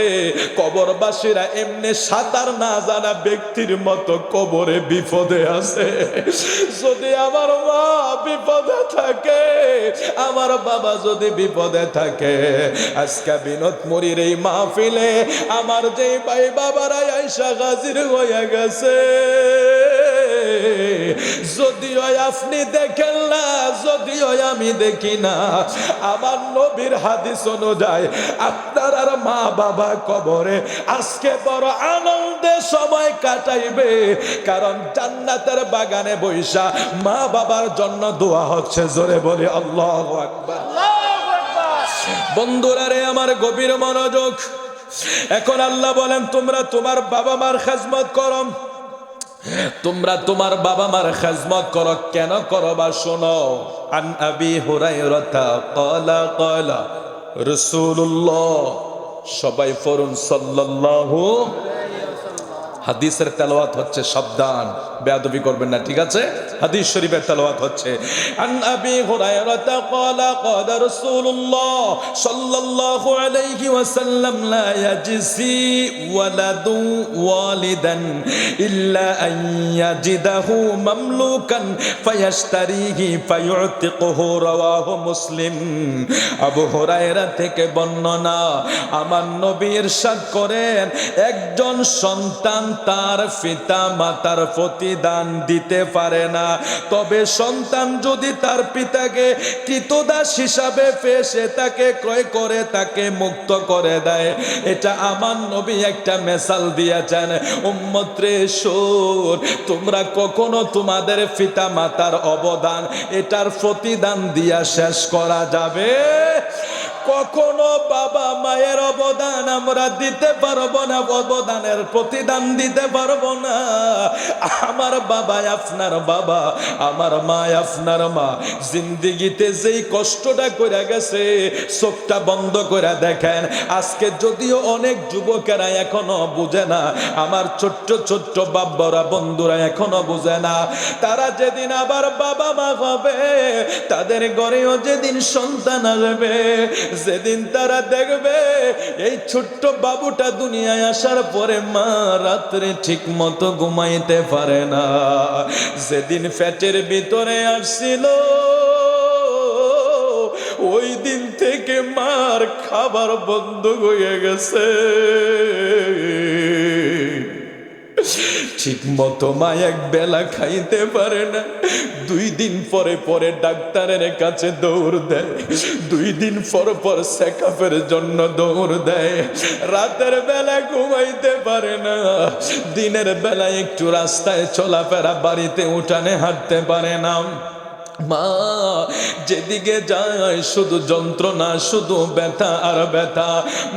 কবরবাসীরা এমনি সাঁতার না জানা ব্যক্তির মতো কবরে বিপদে আছে। যদি আমার মা বিপদে থাকে, আমার বাবা যদি বিপদে থাকে, আজকে বিনোদপুরীর এই মাহফিলে আমার যে ভাই বাবারা আয়েশা হাজির হয়ে গেছে, যদিও আপনি দেখেন না, যদিও আমি দেখি না, আমার নবীর হাদিস অনুযায়ী আপনার আর মা বাবা কবরে আজকে বড় আনন্দে সময় কাটাইবে, কারণ জান্নাতের বাগানে বৈশা মা বাবার জন্য দোয়া হচ্ছে। জোরে বলি আল্লাহু আকবার। বন্ধুরা রে আমার, গভীর মনোযোগ। এখন আল্লাহ বলেন তোমরা তোমার বাবা মার খেজমত করো, তোমরা তোমার বাবা মার খেজমত করো। কেন করো বা শোনো। আন আবি হুরায়রা ক্বালা ক্বালা রাসূলুল্লাহ, সবাই পড়ুন সাল্লাল্লাহু। হাদিসের তেলাওয়াত হচ্ছে, সাবধান, বেয়াদবি করবেন না, ঠিক আছে? হাদিস শরীফের তেলাওয়াত হচ্ছে। আন আবি হুরায়রা ক্বালা ক্বালা রাসূলুল্লাহ সাল্লাল্লাহু আলাইহি ওয়াসাল্লাম, লা ইয়াজসি ওয়ালাদু ওয়ালিদান ইল্লা আন ইয়াজিদাহু মামলুকান ফায়াশতারিহি ফায়ুতিকুহু, রাওয়াহু মুসলিম। আবু হুরায়রা থেকে বর্ণনা, আমার নবী ইরশাদ করেন, একজন সন্তান তার পিতা মাতার প্রতিদান দিতে পারে না, তবে সন্তান যদি তার পিতাকে কৃতদাস হিসাবে পেয়ে সে তাকে ক্রয় করে তাকে মুক্ত করে দেয়। এটা আমার নবী একটা মেসাল দিয়েছেন। উম্মত রে শোন, তোমরা কখনো তোমাদের পিতা মাতার অবদান এটার প্রতিদান দিয়া শেষ করা যাবে? কখনো বাবা মায়ের অবদান আমরা দিতে পারবো না, অবদানের প্রতিদান দিতে পারবো না। আমার বাবা আপনার বাবা, আমার মা আপনার মা, জিন্দিগিতে যেই কষ্টটা করে গেছে, চোখটা বন্ধ করে দেখেন। আজকে যদিও অনেক যুবকেরা এখনো বুঝে না, আমার ছোট্ট ছোট্ট বাব্বরা বন্ধুরা এখনো বুঝে না, তারা যেদিন আবার বাবা মা হবে, তাদের ঘরেও যেদিন সন্তান আসবে, যেদিন তারা দেখবে এই ছোট্ট বাবুটা দুনিয়ায় আসার পরে মা রাত্রে ঠিক মতো ঘুমাইতে পারে না, যেদিন পেটের ভিতরে আসছিল ওই দিন থেকে মার খাবার বন্ধ হয়ে গেছে। ঠিক মতো মা এক বেলা খাইতে পারে না, 2 দিন পরে পরে ডাক্তারের কাছে দৌড় দেয়, 2 দিন পর পর চেকআপের জন্য দৌড় দেয়। রাতের বেলা ঘুমাইতে পারে না, দিনের বেলা একটু রাস্তায় চলাফেরা, বাড়িতে উঠানে হাঁটতে পারে না। মা যেদিকে যায় শুধু যন্ত্রণা, শুধু ব্যথা আর ব্যথা,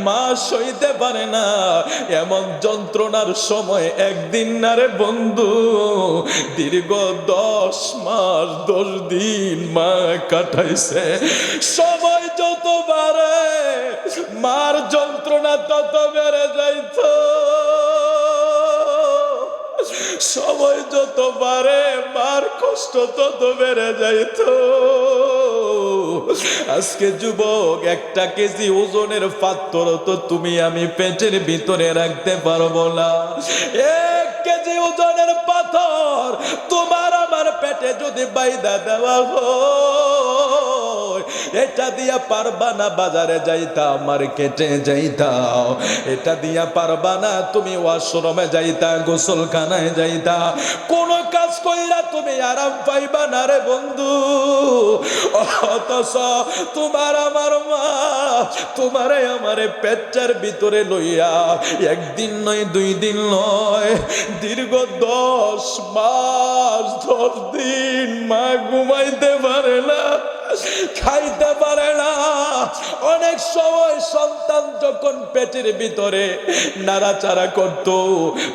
মা সইতে পারে না। এমন যন্ত্রণার সময় একদিন না রে বন্ধু, দীর্ঘ 10 মাস 10 দিন মা কাটাইছে। সময় যত বাড়ে মার যন্ত্রণা তত বেড়ে যাইত, সময় যত বাড়ে মার কষ্ট তত বেড়ে যাইত। আজকে যুবক, 1 কেজি ওজনের পাথর তো তুমি আমি পেটের ভিতরে রাখতে পারবো না। 1 কেজি ওজনের পাথর তোমার আমার পেটে যদি বাইদা দেওয়া হয়, এটা দিয়া পারবা না বাজারে যাইতা, মার্কেটে যাইতা, এটা দিয়া পারবা না তুমি ওয়াশরুমে যাইতা, গোসলখানায় যাইতা, কোন কাজ কইরা তুমি আরাম পাইবা না রে বন্ধু। অথচ তোমার আমার মা তোমারে আমারে পেটটার ভিতরে লইয়া একদিন নয় 2 দিন নয় দীর্ঘ 10 মাস 10 দিন মা ঘুমাইতে পারে না, খাইতে পারে না। অনেক সময় সন্তান যখন পেটের ভিতরে নাড়াচাড়া করত,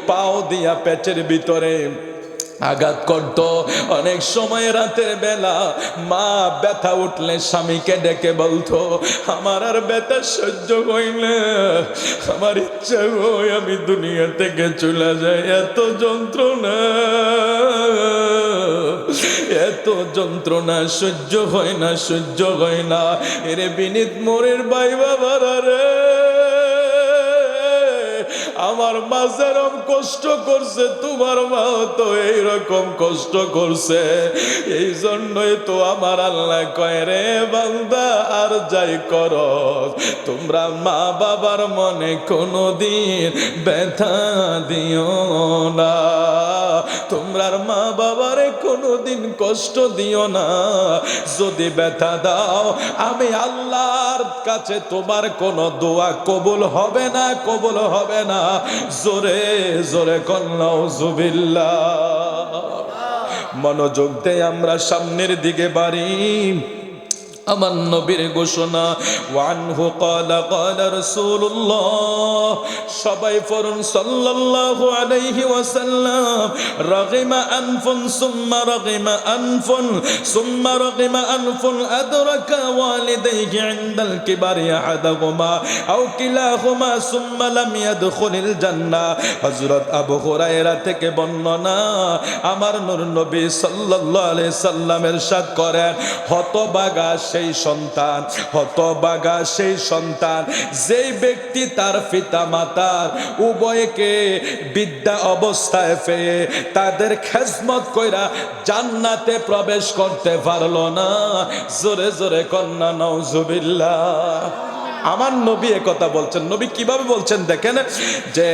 পাও দিয়া পেটের ভিতরে আঘাত করত, অনেক সময় রাতের বেলা মা ব্যথা উঠলে স্বামীকে ডেকে বলতো, আমার আর ব্যথা সহ্য হয় না, আমার ইচ্ছা হয় আমি দুনিয়া থেকে চলে যাই, এত যন্ত্রণা, এত যন্ত্রণা সহ্য হয় না, সহ্য হয় না। এরে বিনীত মোরের ভাই বাবারা রে, আমার মা যেরকম কষ্ট করছে তোমার মা তো এইরকম কষ্ট করছে। এই জন্যই তো আমার আল্লাহ কয়, রে বান্দা আর যাই করো তোমরা মা বাবার মনে কোনোদিন ব্যথা দিও না, তোমরার মা বাবারে কোনোদিন কষ্ট দিও না। যদি ব্যথা দাও আমি আল্লাহর কাছে তোমার কোনো দোয়া কবুল হবে না, কবুল হবে না। জোরে জোরে নাউজুবিল্লাহ। মনোযোগ দিয়ে আমরা সামনের দিকে বাড়ি। আমার নবীর ঘোষণা, ওয়ানহু ক্বালা ক্বালা রাসূলুল্লাহ, সবাই পড়ুন সাল্লাল্লাহু আলাইহি ওয়াসাল্লাম। রাগিমা আনফুন সুম্মা রাগিমা আনফুন সুম্মা রাগিমা আনফুন আদরাকা ওয়ালিদাইহি ইনদাল কিবারি আহাদুহুমা আও কিলাহুমা সুম্মা লাম ইয়াদখুলিল জান্নাহ। হযরত আবু হুরায়রা থেকে বর্ণনা, আমার নূর নবী সাল্লাল্লাহু আলাইহি সাল্লাম ইরশাদ করেন, হতভাগা সেই সন্তান, হতভাগা সেই সন্তান যেই ব্যক্তি তার পিতা মাতার উভয়কে বিদ্যা অবস্থায় পেয়ে তাদের খেজমত কইরা জান্নাতে প্রবেশ করতে পারলো না। জোরে জোরে কন্যা নাউজুবিল্লাহ। আমার নবী একথা বলছেন। নবী কিভাবে বলছেন দেখেন, যে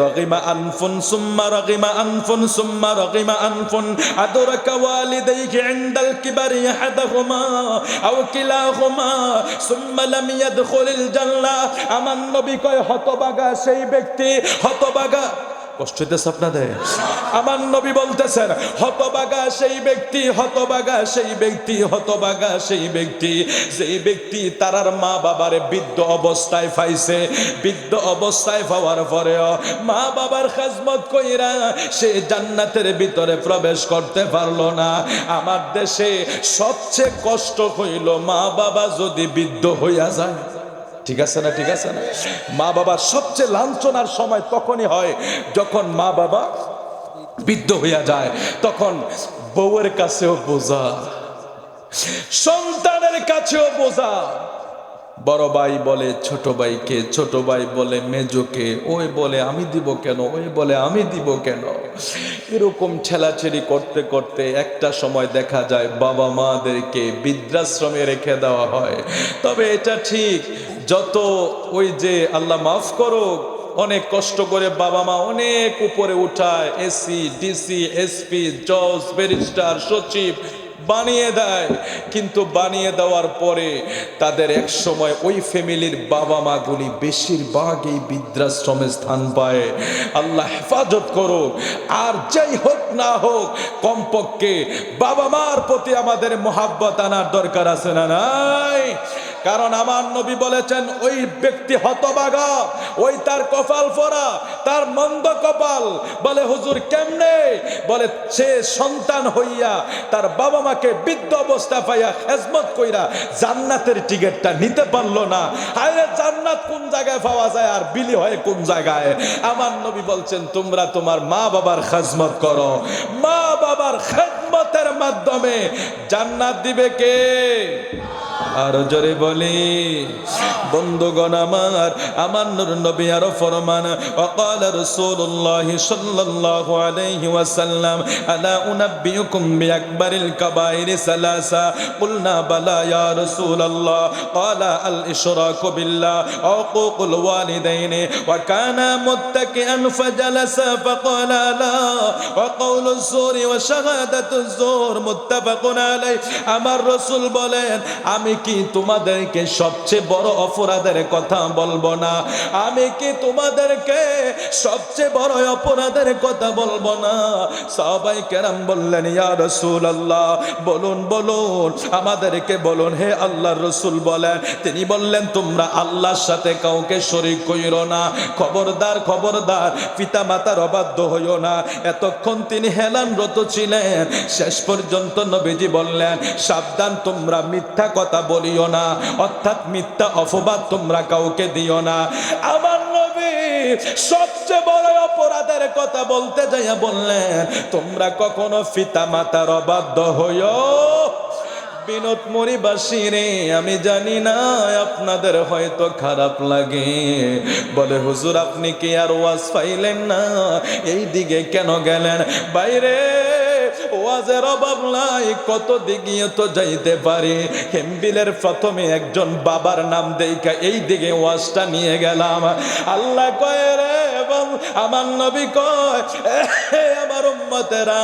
রাগিমা আনফুন সুম্মা রাগিমা আনফুন সুম্মা রাগিমা আনফুন আদরাকা ওয়ালিদাইহি ইনদাল কিবারি আহাদুহুমা আও কিলাহুমা সুম্মা লাম ইয়াদখুলিল জান্নাহ। আমার নবী কয়, হতভাগা সেই ব্যক্তি, হতভাগা, কষ্ট হইতেছে আপনাদের? আমার নবী বলতেছেন, হতভাগা সেই ব্যক্তি, হতভাগা সেই ব্যক্তি, হতভাগা সেই ব্যক্তি যেই ব্যক্তি তারার মা বাবারে বৃদ্ধ অবস্থায় পাইছে, বৃদ্ধ অবস্থায় পাওয়ার পরেও মা বাবার খেজমত কইরা সে জান্নাতের ভিতরে প্রবেশ করতে পারলো না। আমার দেশে সবচেয়ে কষ্ট হইল মা বাবা যদি বৃদ্ধ হইয়া যায়। ঠিক আছে না? ঠিক আছে না? মা বাবার সবচেয়ে লাঞ্ছনার সময় তখনই হয় যখন মা বাবা বৃদ্ধ হইয়া যায়। তখন বউয়ের কাছেও বোঝা, সন্তানের কাছেও বোঝা। বড় ভাই বলে ছোট ভাইকে, ছোট ভাই বলে মেজোকে, ওই বলে আমি দিব কেন, ওই বলে আমি দিব কেন। এরকম ঠেলাঠেলি করতে করতে একটা সময় দেখা যায় বাবা মাদেরকে বৃদ্ধাশ্রমে রেখে দেওয়া হয়। তবে এটা ঠিক, যত ওই যে আল্লাহ মাফ করো, অনেক কষ্ট করে বাবা মা অনেক উপরে উঠায়, এসি ডিসি এসপি জজ ব্যারিস্টার সচিব বানিয়ে দেয়, কিন্তু বানিয়ে দেওয়ার পরে তাদের এক সময় ওই ফ্যামিলির বাবা মাগুলি বেশিরভাগ এই বৃদ্ধাশ্রমে স্থান পায়। আল্লাহ হেফাজত করুক। আর যাই হোক না হোক, কমপক্ষে বাবা মার প্রতি আমাদের মহাব্বত আনার দরকার আছে না নাই? কারণ আমার নবী বলেছেন, ওই ব্যক্তি হতভাগা, ওই তার কপাল ফোড়া, তার মন্দ কপাল। বলে হুজুর কেমনে? বলে সে সন্তান হইয়া তার বাবা মাকে বৃদ্ধ অবস্থা পাইয়া খেজমত কইরা জান্নাতের টিকিটটা নিতে পারলো না। আরে জান্নাত কোন জায়গায় পাওয়া যায় আর বিলি হয় কোন জায়গায়? আমার নবী বলছেন, তোমরা তোমার মা বাবার খেজমত করো, মা বাবার খেজমতের মাধ্যমে জান্নাত দিবে কে? আর জোরে বলি বন্ধুগণ আমার নূর নবী আরো ফরমান, ওয়াকাল রাসূলুল্লাহ সাল্লাল্লাহু আলাইহি ওয়াসাল্লাম, আলা উনাব্বিউকুম বিআকবারিল কাবাইরি সালাসা। কুলনা বালা ইয়া রাসূলুল্লাহ। ক্বালা আল ইশরাকু বিল্লাহ ওয়া উকুকুল ওয়ালিদাইনি ওয়া কানা মুত্তাকিআন ফাজালাসা ফাকালা লা ওয়া কাউলুজ জুরি ওয়া শাহাদাতুজ জুর মুত্তাফাকুন আলাইহি। আমার রাসূল বলেন, আমি আমি কি তোমাদেরকে সবচেয়ে বড় অপরাধের কথা বলবো না? আমি কি তোমাদেরকে সবচেয়ে বড় অপরাধের কথা বলবো না? সাহাবায়ে কেরাম বললেন, ইয়া রাসূলুল্লাহ, বলুন বলুন, আমাদেরকে বলুন হে আল্লাহর রাসূল বলেন। তিনি বললেন, তোমরা আল্লাহর সাথে কাউকে শরীক কইরো না, খবরদার খবরদার পিতা মাতার অবাধ্য হইও না। এতক্ষণ তিনি হেলানরত ছিলেন, শেষ পর্যন্ত নবীজি বললেন, সাবধান, তোমরা মিথ্যা কথা বলিও না, অর্থাৎ মিথ্যা অপবাদ তোমরা কাউকে দিও না। আমার নবী সবচেয়ে বড় অপরাধের কথা বলতে যাইয়া বললেন, তোমরা কখনো পিতা মাতার অবাধ্য হইও। বিনোদ মরিবাসী রে, আমি জানি না আপনাদের হয়তো খারাপ লাগে, বলে হুজুর আপনি কি আর ওয়াজ পাইলেন না, এই দিকে কেন গেলেন? বাইরে ওয়াজের অভাব নাই, কত দিকে তো যাইতে পারি। হেমবিলের প্রথমে একজন বাবার নাম দেইকা এই দিকে ওয়াজটা নিয়ে গেলাম। আল্লাহ কয় রে, এবং আমার নবী কয়, আমার উম্মতেরা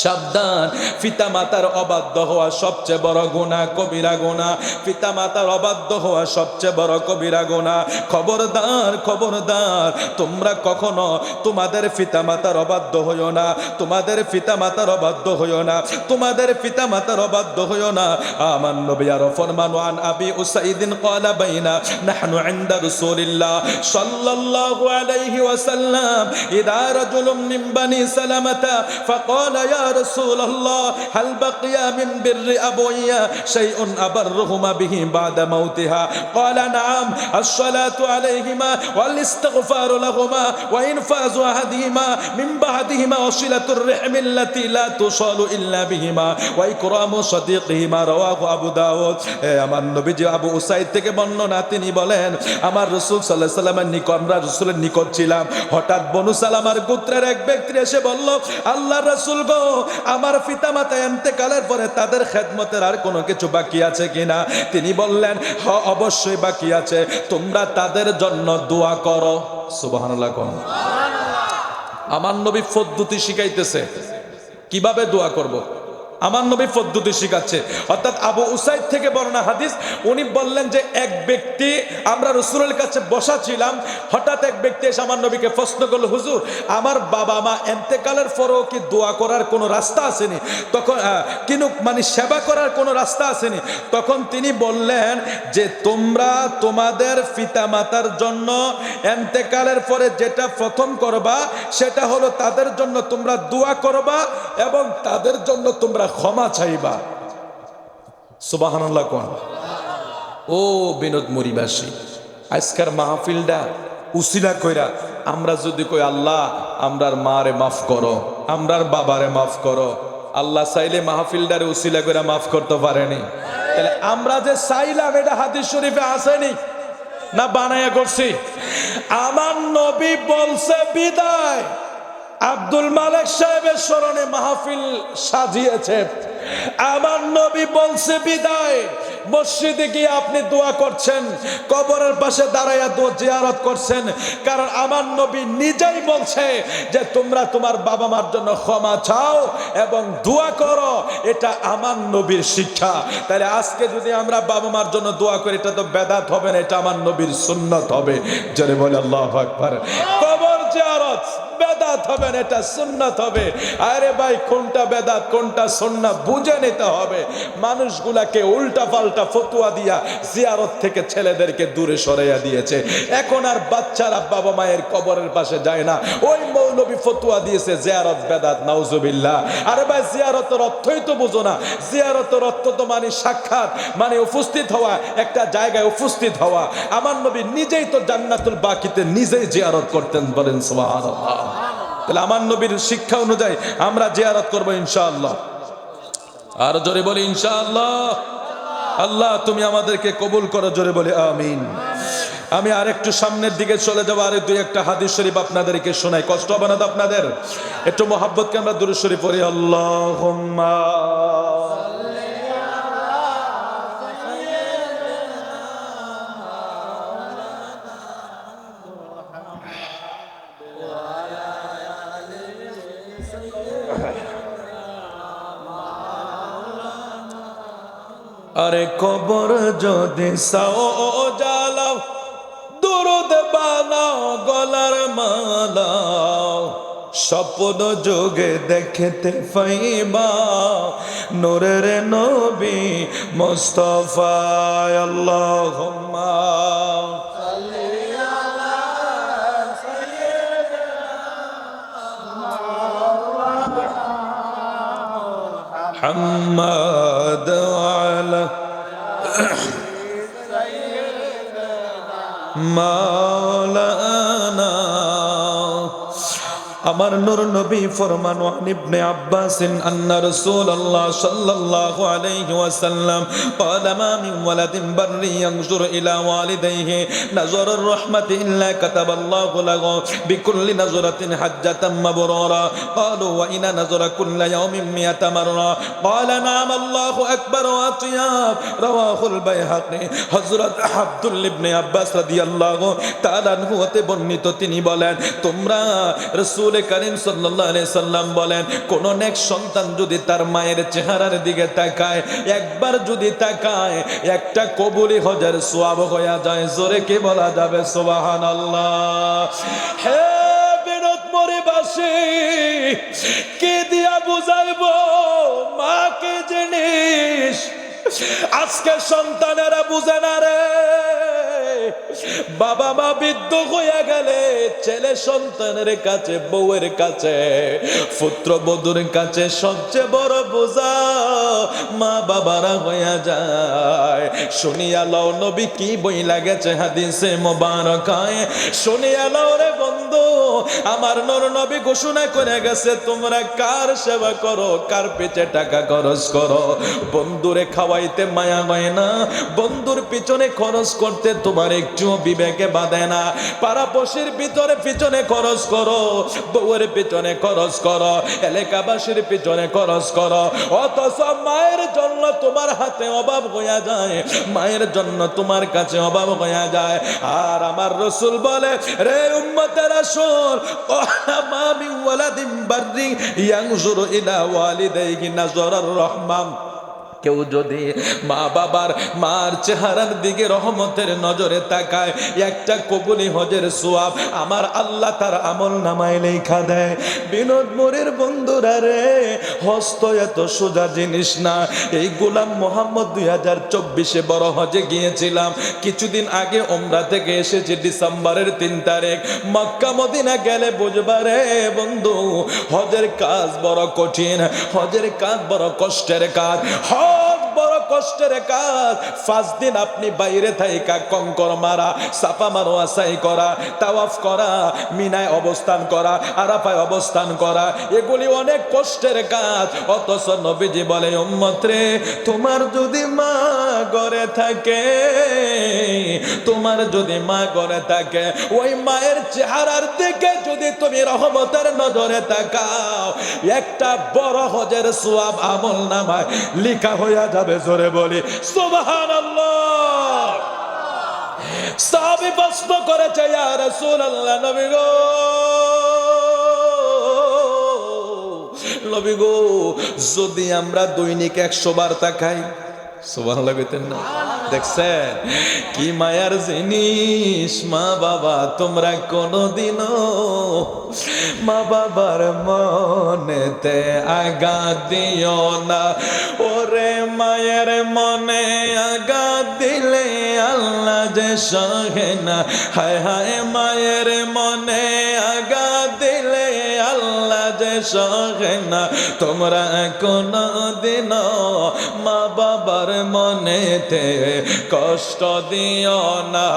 সাবধান, পিতা মাতার অবাধ্য হওয়া সবচেয়ে বড় গুনাহ, কবিরা গুনাহ। পিতা মাতার অবাধ্য হওয়া সবচেয়ে বড় কবিরা গুনাহ। খবরদার খবরদার, তোমরা কখনো তোমাদের পিতা মাতার অবাধ্য হইও না, তোমাদের পিতা মাতার অবাধ্য হইও না, তোমাদের পিতা মাতার অবাধ্য হইও না। আমার নবী আরো ফরমান, আন আবি উসাইদিন ক্বালা বাইনা নাহনু ইনদা রাসূলিল্লাহ সাল্লাল্লাহু আলাইহি ওয়াসাল্লাম ইদা রাজুলুম মিন বানি সালামাতা ফাকালা يا رسول الله هل بقي من بر أبويا شيء أبرهما به بعد موتها؟ قال نعم، الصلاة عليهما والاستغفار لهما وإنفاذ أحدهما من بعدهما وصلة الرحم التي لا تصل إلا بهما وإكرام صديقهما رواه أبو داود। আমার নবীজি আবু উসাইদ থেকে বর্ণনা, তিনি বলেন, আমার রাসূল সাল্লাল্লাহু আলাইহি ওয়াসাল্লামের নিকট, আমরা রাসূলের নিকট ছিলাম, হঠাৎ বনু সালামার গোত্রের এক ব্যক্তি এসে বলল, আল্লাহর রাসূল গো, আমার পিতামাতা ইন্তেকালের পরে তাদের খেদমতের আর কোনো কিছু বাকি আছে কিনা? তিনি বললেন, হ্যাঁ অবশ্যই বাকি আছে, তোমরা তাদের জন্য দোয়া করো। সুবহানাল্লাহ কোন। আমার নবী পদ্ধতি শিখাইতেছে কিভাবে দোয়া করব। আমার নবী পদ্ধতি শিখাচ্ছে। অর্থাৎ আবু উসাইদ থেকে বর্ণনা হাদিস, উনি বললেন যে এক ব্যক্তি, আমরা রাসূলের কাছে বসা ছিলাম, হঠাৎ এক ব্যক্তি এসে আমার নবীকে প্রশ্ন করলো, হুজুর আমার বাবা মা ইন্তেকালের পরেও কি দোয়া করার কোনো রাস্তা আসেনি? তখন কিন্তু মানে সেবা করার কোনো রাস্তা আসেনি? তখন তিনি বললেন যে তোমরা তোমাদের পিতা মাতার জন্য ইন্তেকালের পরে যেটা প্রথম করবা সেটা হলো তাদের জন্য তোমরা দোয়া করবা এবং তাদের জন্য তোমরা ক্ষমা চাইবা। সুবহানাল্লাহ কোন। ও বিনোদ মরিবাসী, আজকের মাহফিলটা উসিলা কইরা আমরা যদি কই, আল্লাহ আমরার মারে মাফ করো, আমরার বাবারে মাফ করো, আল্লাহ চাইলে মাহফিলটারে উসিলা কইরা মাফ করতে পারেনি? তাহলে আমরা যে চাইলাম এটা হাদিস শরীফে আসেনি না বানায়া করছি? আমার নবী বলছে বিদায় আব্দুল মালিক সাহেবের স্মরণে মাহফিল সাজিয়েছে। আমার নবী বলছে বিদায় মসজিদে গিয়ে আপনি দোয়া করছেন, কবরের পাশে দাঁড়াইয়া দোয়া জিয়ারত করছেন, কারণ আমার নবী নিজেই বলছে যে তোমরা তোমার বাবা মার জন্য ক্ষমা চাও এবং দোয়া করো, এটা আমার নবীর শিক্ষা। তাহলে আজকে যদি আমরা বাবা মার জন্য দোয়া করি, এটা তো বেদাত হবে না, এটা আমার নবীর সুন্নাত হবে। জোরে বলে আল্লাহু আকবার। কবর জিয়ারত বেদাত হবে না, এটা সুন্নাত হবে। আরে ভাই, কোনটা বেদাত কোনটা সুন্নাত বুঝে নিতে হবে। মানুষগুলাকে উল্টা পাল্টা ফতোয়া দিয়া জিয়ারত থেকে ছেলেদেরকে দূরে সরাইয়া দিয়েছে। এখন আর বাচ্চারা বাবা মায়ের কবরের পাশে যায় না। ওই মৌলবী ফতোয়া দিয়েছে জিয়ারত বেদাত, নাউজুবিল্লাহ। আরে ভাই, জিয়ারতের অর্থই তো বুঝো না। জিয়ারতের অর্থ তো মানে সাক্ষাৎ, মানে উপস্থিত হওয়া, একটা জায়গায় উপস্থিত হওয়া। আমার নবী নিজেই তো জান্নাতুল বাকিতে নিজেই জিয়ারত করতেন, বলেন সুবহানাল্লাহ। তাহলে আমার নবীর শিক্ষা অনুযায়ী আমরা জিয়ারত করবো ইনশাআল্লাহ। আর জোরে বলি ইনশাআল্লাহ। আল্লাহ তুমি আমাদেরকে কবুল করো, জোরে বলি আমিন। আমি আরেকটু সামনের দিকে চলে যাবো, আর দুই একটা হাদিস শরীফ আপনাদেরকে শোনাই, কষ্ট হবে না তো আপনাদের? একটু মোহাব্বতকে আমরা দুরূদ শরীফ পড়ি। আল্লাহুম্মা আরে কবর যদি সাও জ্বালাও, দরুদ বানাও গলার মালা, স্বপ্ন যোগে দেখতে পাইবা নূরের নবী মুস্তাফা। আল্লাহুম্মা মুহাম্মাদ ওয়ালা মাওলানা। আমার নূর নবী ফরমান ওয়ান ইবনে আব্বাস আন্না রাসূলুল্লাহ সাল্লাল্লাহু আলাইহি ওয়াসাল্লাম قال ما من ولد بر ينظر الى والديه نظر الرحمه الا كتب الله له بكل نظره حجه مبرورا قالوا وان نظر كل يوم 100 مره قال نعم الله اكبر واطيب رواه البيهقي। হযরত আব্দুল্লাহ ইবনে আব্বাস রাদিয়াল্লাহু তাআলা আনহু হতে বর্ণিত, তিনি বলেন তোমরা রাসূল করিম সাল্লাল্লাহু আলাইহি সাল্লাম বলেন কোন নেক সন্তান যদি তার মায়ের চেহারার দিকে তাকায়, একবার যদি তাকায়, একটা কবুলি হজের সওয়াব হয়ে যায়। জোরে কি বলা যাবে সুবহানাল্লাহ। হে বিনোদমরিবাসী, কি দিয়া বুঝাইবো মা কি জিনিস? আজকে সন্তানেরা বুঝে না রে। বাবা মা বৃদ্ধ হয়ে গেলে ছেলে সন্তানের কাছে, বউয়ের কাছে, পুত্র বধূর কাছে সবচেয়ে বড় বোঝা মা বাবারা হয়ে যায়। শুনিয়া লও নবী কি বই লাগেছে হাদিসে মোবারকায়, শুনিয়া লও রে বন্ধু। আমার নূর নবী ঘোষণা করে গেছে তোমরা কার সেবা করো, কার পেটে টাকা খরচ করো। বন্ধুরে খাওয়াইতে মায়া হয় না, বন্ধুর পিছনে খরচ করতে তোমার একটুও বিবেকে বাঁধে না। পাড়াপড়শির ভিতরে পিছনে খরচ করো, বউয়ের পিছনে খরচ করো, এলাকাবাসীর পিছনে খরচ করো, অথচ মায়ের জন্য তোমার হাতে অভাব হয়ে যায়, মায়ের জন্য তোমার কাছে অভাব হয়ে যায়। আর আমার রাসূল বলে রে উম্মতের রাসূল, মা মিন ওয়ালাদিন বাররি ইয়ানজুরু ইলা ওয়ালিদাইহি নাজরার রহমান, কেউ যদি মা বাবার মার চেহারার দিকে রহমতের নজরে তাকায়, একটা কবুলি হজের সওয়াব আমার আল্লাহ তার আমল নামায় লেখা দেয়। বিনোদ মোরের বন্ধুরা রে, হস্ত এত সোজা জিনিস না। এই গোলাম মোহাম্মদ 2024 বড় হজে গিয়েছিলাম, কিছুদিন আগে ওমরা থেকে এসেছি ডিসেম্বরের 3 তারিখ। মক্কা মদিনা গেলে বুঝবা রে বন্ধু, হজের কাজ বড় কঠিন, হজের কাজ বড় কষ্টের কাজ। বড় কষ্টের কাজ। 5 দিন আপনি বাইরে থাইকা কঙ্কর মারা, সাফা মারোয়া সাই করা, তাওয়াফ করা, মিনায় অবস্থান করা, আরাফায় অবস্থান করা, এগুলি অনেক কষ্টের কাজ। অথচ নবীজি বলে উম্মত রে, তোমার যদি মা ঘরে থাকে, তোমার যদি মা ঘরে থাকে, ওই মায়ের চেহারার দিকে যদি তুমি রহমতের নজরে তাকাও, একটা বড় হজের সওয়াব আমল নামায় লেখা হইয়া যাবে। জোরে বলি সুবহানাল্লাহ। সাহাবী প্রশ্ন করেছে ইয়া রাসূলুল্লাহ, নবী গো, নবী গো, যদি আমরা দৈনিক 100 বার তাকাই, সুবহানাল্লাহ কইতেন না? দেখছেন কি মায়ার জিনিস মা বাবা। তোমরা কোনদিনও মা বাবার মনেতে আঘাত দিও না। ওরে মায়ের মনে আঘাত দিলে আল্লাহ যে সহে না। হায় হায় মায়ের মনে আঘাত দিলে আল্লাহ যে সহে না। তোমরা কোনদিনও মা বাবার মনেতে কষ্ট দিও না।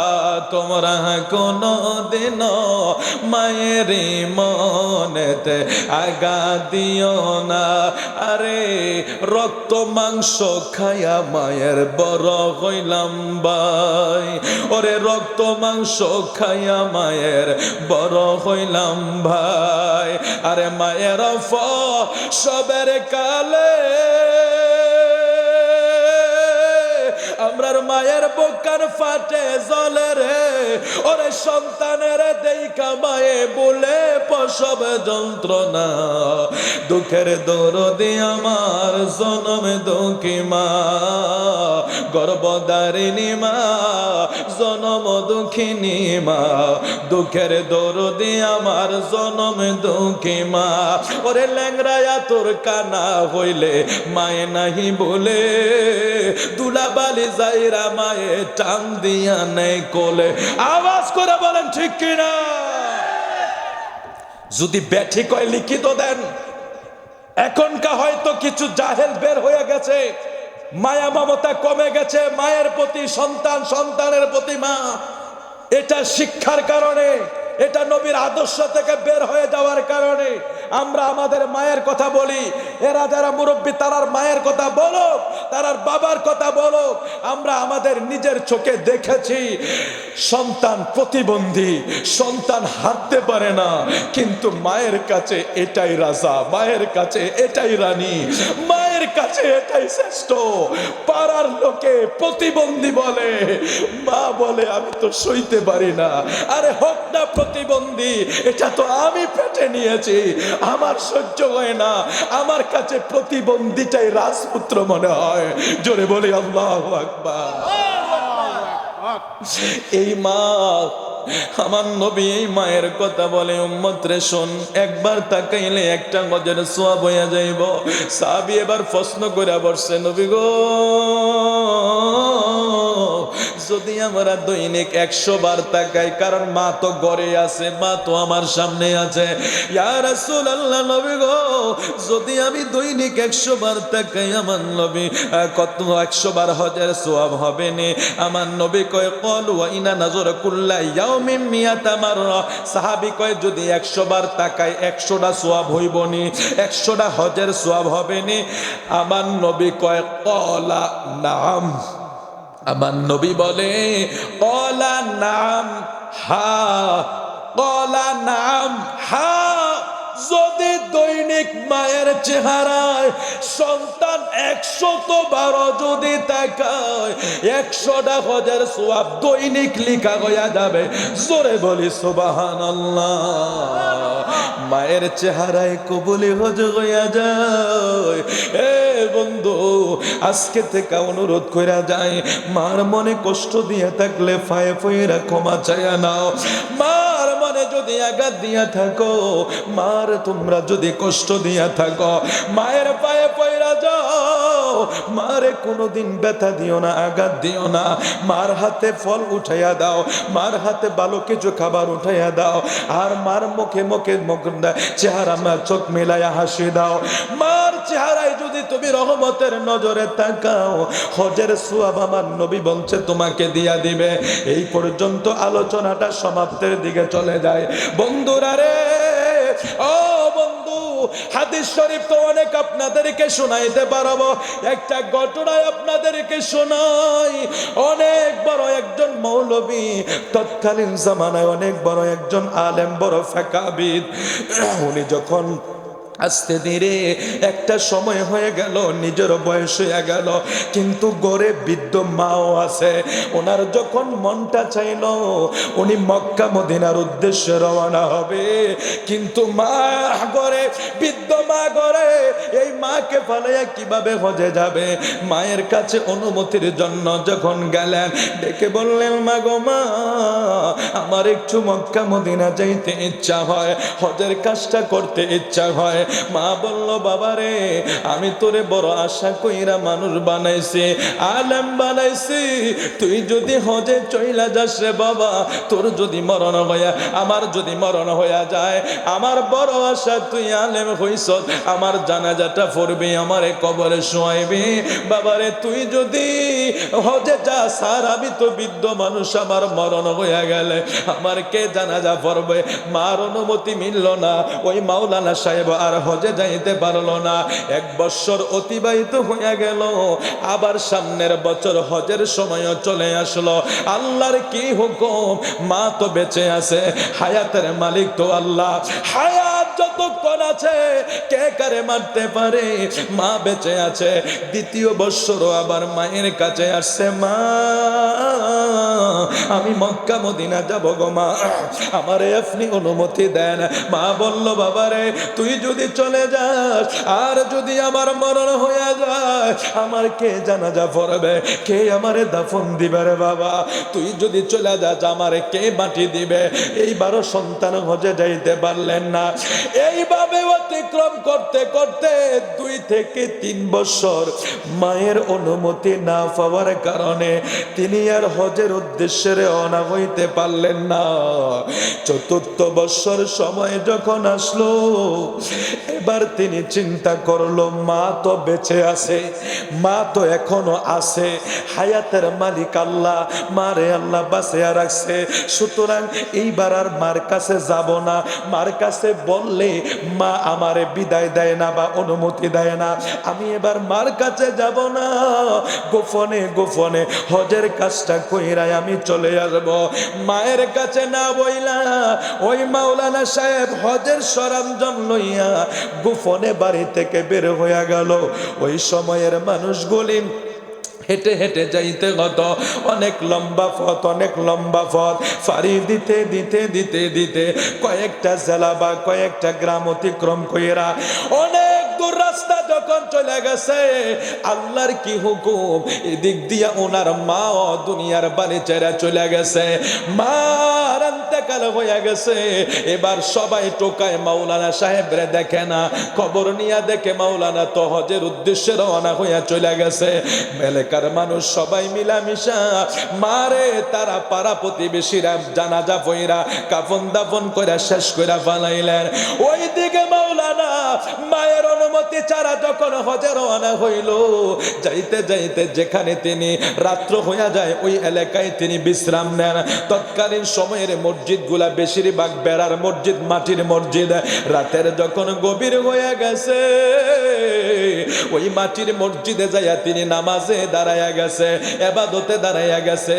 তোমরা কোনদিনও মায়ের মনেতে আঘাত দিও না। আরে রক্ত মাংস খায়া মায়ের বড় হইলাম ভাই, ওরে রক্ত মাংস খায়া মায়ের বড় হইলাম ভাই। আরে মায়ের সবের কালে আমরার মায়ের বুকার ফাটে জ্বলে রে। ওরে সন্তানের দেখা মায়ে বলে প্রসব যন্ত্রণা, দুঃখের দরদে আমার জনম দুঃখী মা, গর্ভধারিণী মা, জনম দুঃখিনী মা, দুঃখের দরদে আমার জনম দুঃখী মা। ওরে ল্যাংরায়া তোর কানা হইলে মায়ে নাহি বলে, দুলাবালি যাইরা মায়ে টান দিয়া নেই কোলে। আওয়াজ করে বলেন ঠিক কিনা? যদি ব্যাঠিক হয় লিখিত দেন। এখনকার হয়তো কিছু জাহেল বের হয়ে গেছে, মায়া মমতা কমে গেছে, মায়ের প্রতি সন্তান, সন্তানের প্রতি মা। এটা শিক্ষার কারণে, এটা নবীর আদর্শ থেকে বের হয়ে যাওয়ার কারণে আমরা আমাদের মায়ের কথা বলি। এরা যারা মুরব্বী তারার মায়ের কথা বলো, তারার বাবার কথা বলো। আমরা আমাদের নিজের চোখে দেখেছি সন্তান প্রতিবন্ধী, সন্তান হাঁটতে পারে না, কিন্তু মায়ের কাছে এটাই রাজা, মায়ের কাছে এটাই রানী, মায়ের কাছে এটাই শ্রেষ্ঠ। পাড়ার লোকে প্রতিবন্ধী বলে, মা বলে আমি তো সইতে পারি না। আরে হোক না প্রতিবন্ধী, এটা তো আমি পেটে নিয়েছি, আমার সহ্য হয় না। আমার কাছে প্রতিবন্ধীটাই রাজপুত্র মনে হয়। জোরে বলি আল্লাহু আকবার। এই মা, আমার নবী এই মায়ের কথা বলে, উম্মত রে শোন, একবার তাকাইলে একটা গজের সোয়াব হইয়া যাইব। সাহাবী এবার প্রশ্ন করে বসছে, নবী গো, যদি আমরা দৈনিক 100 বার তাকাই, কারণ মা তো ঘরে আছে, মা তো আমার সামনে আছে, ইয়া রাসূলুল্লাহ, নবী গো, যদি আমি দৈনিক 100 বার তাকাই, আমার নবী কত 100 বার হজের সওয়াব হবে নি? আমার নবী কয়, ক্বালু ওয়া ইনা নাযরা কুল্লা ইয়াউমিন মিয়াতা মাররা। সাহাবী কয়, যদি 100 বার তাকাই 100টা সওয়াব হইব নি, 100টা হজের সওয়াব হবে নি? আমার নবী কয়, ক্বালা নাম। আমার নবী বলে, ক্বালা নাম, হা, ক্বালা নাম, হা। যদি দৈনিক মায়ের চেহারায় সন্তান 112 যদি তাকায়, 100টা হজের সওয়াব দৈনিক লিখা হইয়া যাবে। জোরে বলি সুবহানাল্লাহ। মায়ের চেহারায় কবুলি হজ হইয়া যায়। এ বন্ধু, আজকে থেকে অনুরোধ কইরা যায়, মার মনে কষ্ট দিয়ে থাকলে ফায়ে ফইরা ক্ষমা চাইয়া নাও। মার মনে যদি আঘাত দিয়া থাকো, মার তোমরা যদি কষ্ট দিয়া থাকো, মায়ের পায়ে পয়রা যাও। মারে কোনোদিন ব্যথা দিও না, আঘাত দিও না। মার হাতে ফল উঠাইয়া দাও, মার হাতে ভালো কিছু খাবার উঠাইয়া দাও, আর মার মুখে মুখে চেহারা চোখ মিলাইয়া হাসি দাও। মার চেহারায় যদি তুমি রহমতের নজরে তাকাও, হজের সওয়াব আমার নবী বলছে তোমাকে দিয়া দিবে। এই পর্যন্ত আলোচনাটা সমাপ্তের দিকে চলে যায়। বন্ধুরা রে, ও বন্ধু, হাদিস শরীফ তো অনেক আপনাদেরকে শোনাইতে পারবো। একটা ঘটনায় আপনাদেরকে শোনাই। অনেক বড় একজন মৌলবী, তৎকালীন জামানায় অনেক বড় একজন আলেম, বড় ফিকহবিদ। উনি যখন আস্তে ধীরে একটা সময় হয়ে গেল, নিজের বয়স হয়ে গেল, কিন্তু গড়ে বৃদ্ধ মাও আছে। ওনার যখন মনটা চাইল উনি মক্কা মদিনার উদ্দেশ্যে রওনা হবে, কিন্তু মা গড়ে, বৃদ্ধ মা গড়ে, এই মাকে ফালাইয়া কিভাবে হজে যাবে? মায়ের কাছে অনুমতির জন্য যখন গেলেন, ডেকে বললেন, মা গো মা, আমার একটু মক্কা মদিনা যাইতে ইচ্ছা হয়, হজের কাজটা করতে ইচ্ছা হয়। মা বলল, বাবারে, আমি তোরে বড় আশা কইরা মানুষ বানাইছি, আলেম বানাইছি, তুই যদি হজে চইলা যাস রে বাবা, তোর যদি মরণ হইয়া, আমার যদি মরণ হইয়া যায়, আমার বড় আশা তুই আলেম হইছ, আমার জানাজাটা পড়বি, আমারে কবরে শোয়াইবি। বাবারে, তুই যদি হজে যাস, আর আমি তো বৃদ্ধ মানুষ, আমার মরণ হইয়া গেলে আমার কে জানাজা পড়বে? মার অনুমতি মিলল না, ওই মাওলানা সাহেব আর হজে যাইতে পারলো না। 1 বছর অতিবাহিত হইয়া গেল, আবার সামনের বছর হজের সময়ও চলে আসলো। আল্লাহর কি হুকুম, মা তো বেঁচে আছে, হায়াতের মালিক তো আল্লাহ। হায়াত যতক্ষণ আছে কে কারে মারতে পারে, মা বেঁচে আছে। দ্বিতীয় বৎসরও আবার মায়ের কাছে আসছে, মা আমি মক্কা মদিনা যাব গো মা, আমারে আপনি অনুমতি দেন। মা বলল, বাবারে তুই যদি চলে যাস আর যদি আমার মরণ হয়ে যায়, আমার কে জানাজা পড়বে, কে আমারে দাফন দিবে রে বাবা? তুই যদি চলে যাস আমারে কে মাটি দিবে? এইবারও সন্তান হজে যাইতে পারলেন না। এইভাবে অতিক্রম করতে করতে 2 থেকে 3 বছর মায়ের অনুমতি না পাওয়ার কারণে তিনি আর হজের উদ্দেশ্যে রওনা হইতে পারলেন না। 4র্থ বৎসর সময় যখন আসলো, এবার তিনি চিন্তা করলো, মা তো বেঁচে আছে, মা তো এখনো আছে, হায়াতের মালিক আল্লাহ, মারে আল্লাহ বাঁচিয়ে রাখছে, সুতরাং এইবার আর মার কাছে যাব না। মার কাছে বললে মা আমারে বিদায় দেয় না বা অনুমতি দেয় না, আমি এবার মার কাছে যাব না, গোপনে গোপনে হজের কাজটা কইরাই আমি চলে আসব। মায়ের কাছে না বইলা ওই মাওলানা সাহেব হজের সরঞ্জাম লইয়া গোপনে বাড়ি থেকে বের হইয়া গেল। ওই সময়ের মানুষগুলি হেঁটে হেঁটে যাইতে হতো, অনেক লম্বা পথ, অনেক লম্বা পথ ফাড়ি দিতে দিতে দিতে দিতে কয়েকটা জেলা বা কয়েকটা গ্রাম অতিক্রম কইরা অনেক দূর রাস্তা যখন চলে গেছে, আল্লাহর কি হুকুম, এদিক দিয়া ওনার মা দুনিয়ার বাড়ি ছেড়ে চলে গেছে, মার ইন্তেকাল হয়ে গেছে। এবার সবাই টোকায় মাওলানা সাহেবরে দেখে না, খবর নিয়ে দেখে মাওলানা তো হজের উদ্দেশ্যে রওনা হইয়া চলে গেছে। এলাকার মানুষ সবাই মিলামিশা মারে তারা পাড়া প্রতিবেশীরা জানাজা পইরা কাফন দাফন করে শেষ করে ফেলাইলেন। ওইদিকে মাওলানা মায়ের অনুমতি ছাড়া যখন হজে রওনা হইল, যাইতে যাইতে যেখানে তিনি রাত্র হইয়া যায় ওই এলাকায় তিনি বিশ্রাম নেন। তৎকালীন সময়ের মসজিদগুলা বেশিরভাগ বেড়ার মসজিদ, মাটির মসজিদ। রাতের যখন গভীর হয়ে গেছে, ওই মাটির মসজিদে যাইয়া তিনি নামাজে দাঁড়াইয়া গেছে, এবাদতে দাঁড়াইয়া গেছে।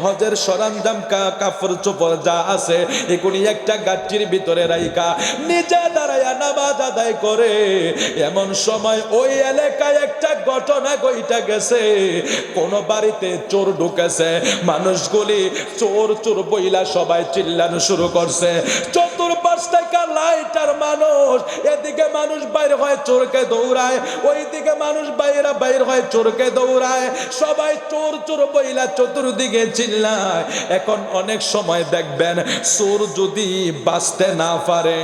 হজের সরঞ্জাম কাপড় চোপড় যা আছে এগুলি একটা গাঠির ভিতরে রাইকা নিজে দাঁড়াইয়া নামাজ আদায় করে। এমন সময় ওই এলাকায় একটা ঘটনা ঘইটা গেছে, কোন বাড়িতে চোর ঢুকেছে। মানুষগুলি চোর চোর বইলা সবাই চিল্লানো শুরু করছে। চতুর্পাশ থেকে লাইটার মানুষ, এদিকে মানুষ বাইরে হয় চোরকে দৌড়ায়, ওইদিকে মানুষ বাইর হয় চোরকে দৌড়ায়, সবাই চোর চোর বইলা চতুর্দিকে চিল্লায়। এখন অনেক সময় দেখবেন চোর যদি বাঁচতে না পারে,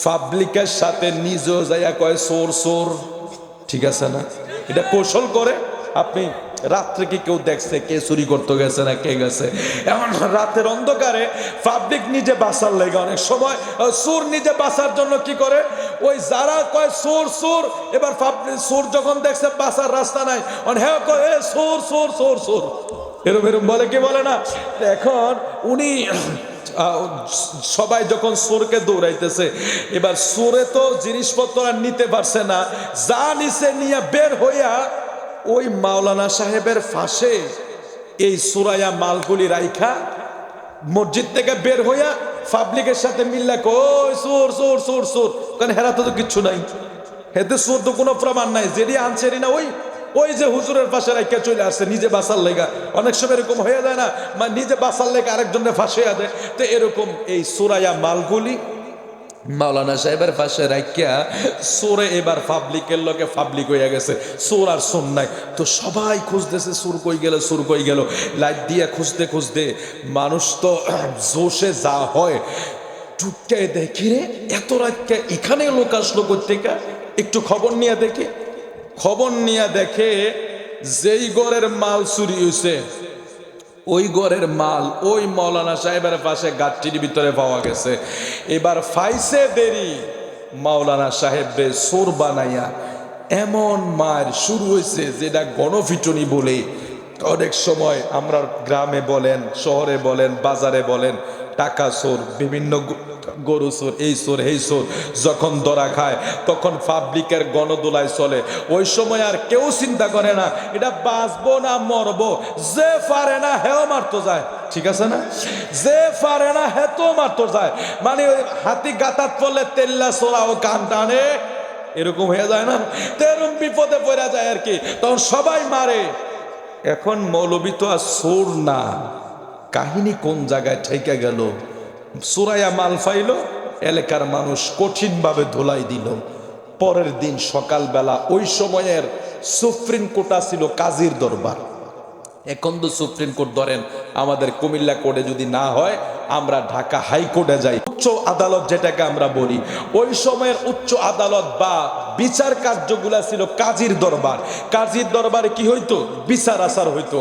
পাবলিকের সাথে নিজেও যাইয়া কয় চোর চোর, ঠিক আছে না? এটা কৌশল করে। আপনি রাত্রে কি কেউ দেখছে কে চুরি করতে গেছে না কে গেছে? এমন রাতের অন্ধকারে পাবলিক নিজে বাঁচার লেগে অনেক সময় চোর নিজে বাঁচার জন্য কি করে, ওই যারা কয় চোর চোর, এবার চোর যখন দেখছে বাঁচার রাস্তা নাই, হ্যাঁ কয় চোর চোর চোর চোর, এরম এরম বলে, কি বলে না? এখন উনি সবাই যখন চোরকে দৌড়াইতেছে, এবার চোরে তো জিনিসপত্র আর নিতে পারছে না, যা নিচে নিয়ে বের হইয়া ওই মাওলানা সাহেবের ফাঁসে এই সুরাইয়া মালগুলি রাইখা মসজিদ থেকে বের হইয়া পাবলিকের সাথে মিল্লা কই চোর চোর চোর চোর, কারণ হেরা তো কিচ্ছু নাই, হেতে চোর তো কোনো প্রমাণ নাই, যেটি আনছে না ওই যে হুজুরের পাশে রাইখা চলে আসছে নিজে বাঁচার লেগা। অনেক সময় এরকম হয়ে যায় না, নিজে বাঁচার লেগা আরেকজনের ফাঁসে দেয়। তো এরকম এই সুরাইয়া মালগুলি মাওলানা সাহেবের পাশে রাখিয়া চোরে এবার পাবলিকের লোকে পাবলিক হইয়া গেছে, চোর আর চোর নাই। তো সবাই খুঁজতেছে চোর কই গেল, চোর কই গেল, লাইট দিয়ে খুঁজতে খুঁজতে মানুষ তো জোশে যা হয় টুককে দেখি রে এত রাতকে এখানে লোক আসলো কোত্থেকে, একটু খবর নিয়ে দেখে, খবর নিয়ে দেখে যেই ঘরের মাল চুরি হয়েছে ওই ঘরের মাল ওই মাওলানা সাহেবের পাশে গাঠটির ভিতরে পাওয়া গেছে। এবার ফাইসে দেরি মাওলানা সাহেবরে চোর বানাইয়া এমন মার শুরু হয়েছে যেটা গণপিটুনি বলে। অনেক সময় আমরা গ্রামে বলেন, শহরে বলেন, বাজারে বলেন, টাকা চোর, বিভিন্ন গরু চোর, এই চোর এই চোর যখন ধরা খায় তখন পাবলিকের গণদোলায় চলে। ওই সময় আর কেউ চিন্তা করে না এটা বাঁচবো না মরবো, যে পারে না হেও মারতো যায়, ঠিক আছে না? যে পারে না হেতো মারতো যায়, মানে ওই হাতি গাতাত পড়লে তেল্লা চোরা ও কান টানে, এরকম হয়ে যায় না? তেরম বিপদে পড়া যায় আর কি, তখন সবাই মারে। এখন মৌলবী তো আর চোর না, কাহিনী কোন জায়গায় ঠেকে গেল, সুরাইয়া মাল পাইলো, এলাকার মানুষ কঠিনভাবে ধোলাই দিল। পরের দিন সকালবেলা, ওই সময়ের সুপ্রিম কোর্ট ছিল কাজীর দরবার। এখন তো সুপ্রিম কোর্ট ধরেন আমাদের কুমিল্লা কোর্টে যদি না হয় আমরা ঢাকা হাইকোর্টে যাই, উচ্চ আদালত যেটাকে আমরা বলি। ওই সময়ের উচ্চ আদালত বা বিচার কার্যগুলা ছিল কাজীর দরবার। কাজীর দরবারে কি হইতো? বিচার আচার হইতো।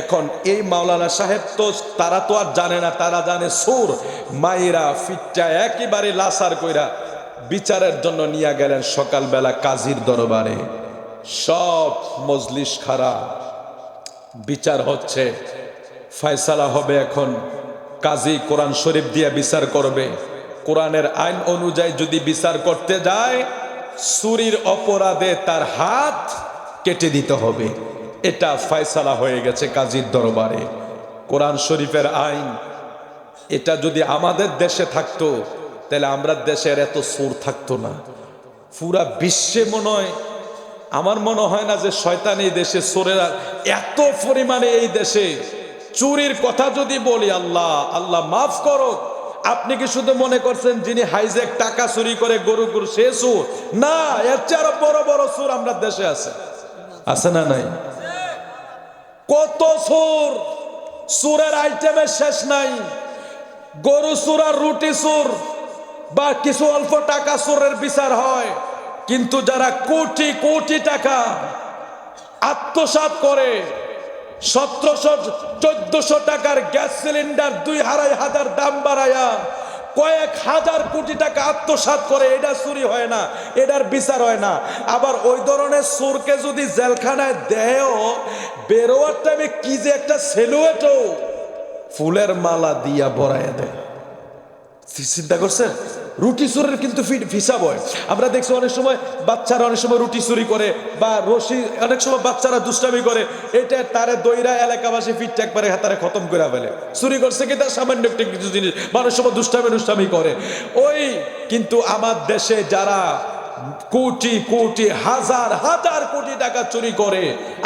এখন এই মাওলানা সাহেব তো তারা তো আর জানে না, তারা জানে সুর মাইরা ফিটটা একেবারে লাসার কইরা বিচারের জন্য নিয়ে গেলেন সকালবেলা কাজীর দরবারে। সব মজলিস খারাপ, বিচার হচ্ছে, ফয়সালা হবে। এখন কাজী কোরআন শরীফ দিয়ে বিচার করবে। কোরআনের আইন অনুযায়ী যদি বিচার করতে যায়, চুরির অপরাধে তার হাত কেটে দিতে হবে। এটা ফয়সালা হয়ে গেছে কাজীর দরবারে। কোরআন শরীফের আইন, এটা যদি আমাদের দেশে থাকতো তাহলে আমরা দেশের এত চোর থাকতো না। পুরা বিশ্বে মনে হয়, আমার মনে হয় না যে শয়তান এই দেশে চোরেরা এত পরিমাণে, এই দেশে চুরির কথা যদি বলি, আল্লাহ আল্লাহ মাফ করো, আপনি কি শুধু মনে করছেন যিনি হাইজ্যাক টাকা চুরি করে গরু গরু সে চোর? না, এর চেয়ে আরো বড় বড় চোর আমরা দেশে আছে, আছে না নাই? কত চোর, চোরের আইটেমের শেষ নাই। গরু চোর আর রুটি চোর বা কিছু অল্প টাকা চোরের বিচার হয়, কিন্তু যারা কোটি কোটি টাকা আত্মসাৎ করে, 1700-1400 টাকার গ্যাস সিলিন্ডার 2,500 দাম বাড়ায়া কয়েক হাজার কোটি টাকা আত্মসাৎ করে, এটা চুরি হয় না, এটার বিচার হয় না। আবার ওই ধরনের চোরকে যদি জেলখানায় দেয়, বেরোয়ার টাইমে কি যে একটা সেলুয়েটও ফুলের মালা দিয়া ভরাইয়া দেয়। চিন্তা করছেন? রুটি চুরের কিন্তু হিসাব হয়। আমরা দেখছি অনেক সময় বাচ্চারা অনেক সময় রুটি চুরি করে, বা রশি, অনেক সময় বাচ্চারা দুষ্টামি করে, এটা তারে দইরা এলাকাবাসী ফিট একবারে হাতারে খতম করে ফেলে। চুরি করছে কি তার সামান্য একটা কিছু জিনিস, মানুষ সময় দুষ্টামি করে ওই। কিন্তু আমার দেশে যারা কোটি কোটি হাজার হাজার কোটি টাকা চুরি করে,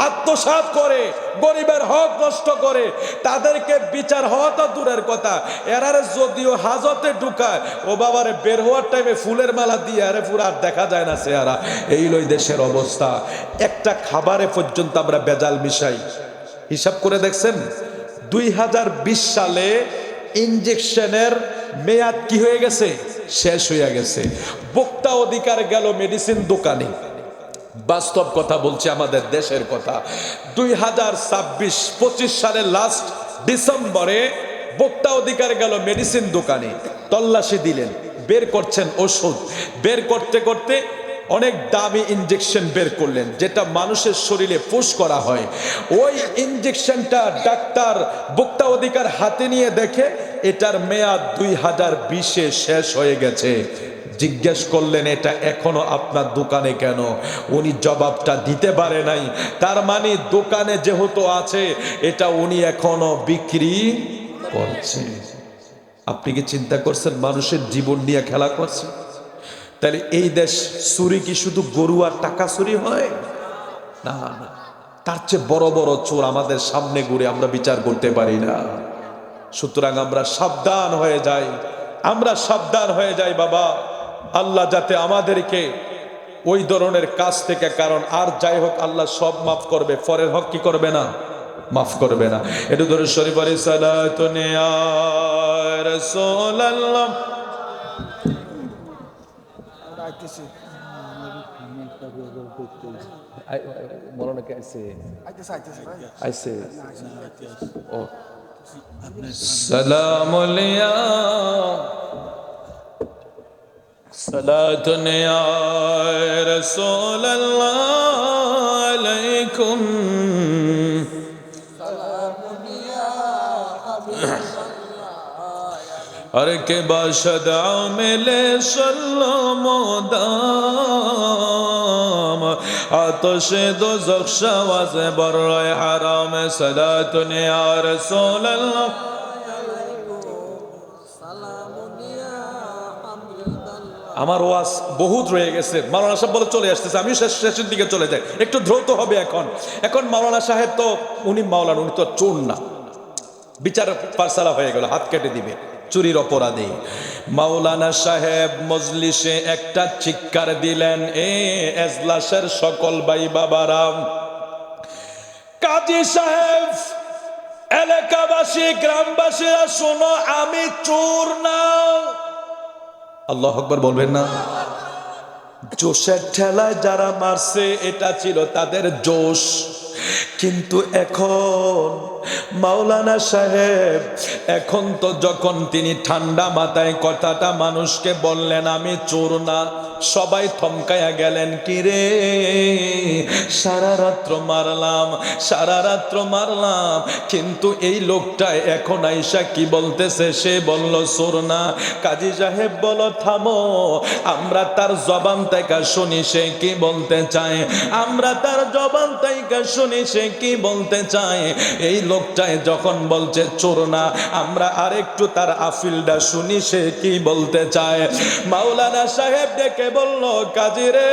আত্মসাৎ করে, গরিবের হক নষ্ট করে, তাদেরকে বিচার হওয়া তো দূরের কথা, এরারে যদিও হাজতে ঢুকায়, ও বাবারে বের হওয়ার টাইমে ফুলের মালা দিয়ে আরে পুরো আর দেখা যায় না চেহারা। এই লই দেশের অবস্থা। একটা খাবারে পর্যন্ত আমরা বেজাল মিশাই। হিসাব করে দেখছেন 2020 সালে ইনজেকশনের মেয়াদ কি হয়ে গেছে? শেষ হয়ে গেছে। ভোক্তা অধিকার গেল মেডিসিন দোকানে। বাস্তব কথা বলছি, আমাদের দেশের কথা। 2026-25 সালের লাস্ট ডিসেম্বরে ভোক্তা অধিকার গেল মেডিসিন দোকানে, তল্লাশি দিলেন, বের করছেন ওষুধ, বের করতে করতে অনেক দামি ইনজেকশন বের করলেন, যেটা মানুষের শরীরে পুশ করা হয়। ওই ইনজেকশনটা ডাক্তার ভোক্তা অধিকার হাতে নিয়ে দেখে এটার মেয়াদ 2020-এ শেষ হয়ে গেছে। জিজ্ঞেস করলেন এটা এখনো আপনার দোকানে কেন? উনি জবাবটা দিতে পারে নাই। তার মানে দোকানে যেহেতু আছে, এটা উনি এখনো বিক্রি করছে। আপনি কি চিন্তা করছেন মানুষের জীবন নিয়ে খেলা করছে? তাহলে এই দেশ চুরি কি শুধু গরু আর টাকা চুরি হয়? না, তার চেয়ে বড় বড় চোর আমাদের সামনে ঘুরে, আমরা বিচার করতে পারি না। সুতরাং আমরা সাবধান হয়ে যাই, আমরা সাবধান হয়ে যাই বাবা। আল্লাহ যাতে আমাদেরকে ওই ধরনের কাজ থেকে, কারণ আর যাই হোক আল্লাহ সব মাফ করবে, পরের হক কি করবে না? মাফ করবে না। একটু ধরে শরীফ আলী সালাতু ইয়া রাসূলুল্লাহ। মরণে কে আইছে? আইছে। ও সালাম আলাইয়া সালাতুন ইয়া রাসূলুল্লাহ আলাইকুম সালামুন ইয়া হাবিবাল্লাহ अरे के बाशद मिले सल्लमोदाम आतशे दो ज़ख्शवाज़ बर्राए हराम सलातुन या रसूल अल्लाह। আমার ওয়াজ বহুত রয়ে গেছে, মাওলানা সাহেব বলে চলে আসতেছে, আমি শেষের দিকে চলে যাই, একটু দ্রুত হবে। এখন মাওলানা সাহেব তো উনি মাওলানা, উনি তো চোর না, বিচার পারসালা হয়ে গেল, হাত কেটে দিবে চুরির অপরাধে। মাওলানা সাহেব মজলিসে একটা চিৎকার দিলেন, এ এজলাসের সকল ভাই বাবারাম, কাজী সাহেব, এলাকাবাসী, গ্রামবাসীরা শোনো, আমি চোর না। আল্লাহু আকবার বলবেন না? জোশের ঠেলায় যারা মারছে এটা ছিল তাদের জোশ, কিন্তু এখন মাওলানা সাহেব এখন তো যখন তিনি ঠান্ডা মাথায় কথাটা মানুষকে বললেন, আমি চোর না, সবাই থমকায়া গেলেন। কি রে, সারা রাত্র মারলাম, কিন্তু এই লোকটা এখন আইসা কি বলতেছে, সে বলল চোর না। কাজী সাহেব বলো থামো, আমরা তার জবান থেকে শুনি সে কি বলতে চায়, আমরা তার জবান থেকে শুনি সে কি বলতে চায়। এই লোকটাই যখন বলছে চোর না, আমরা আরেকটু তার আফিলটা শুনি সে কি বলতে চায়। মাওলানা সাহেব ডেকে বলল, কাজী রে,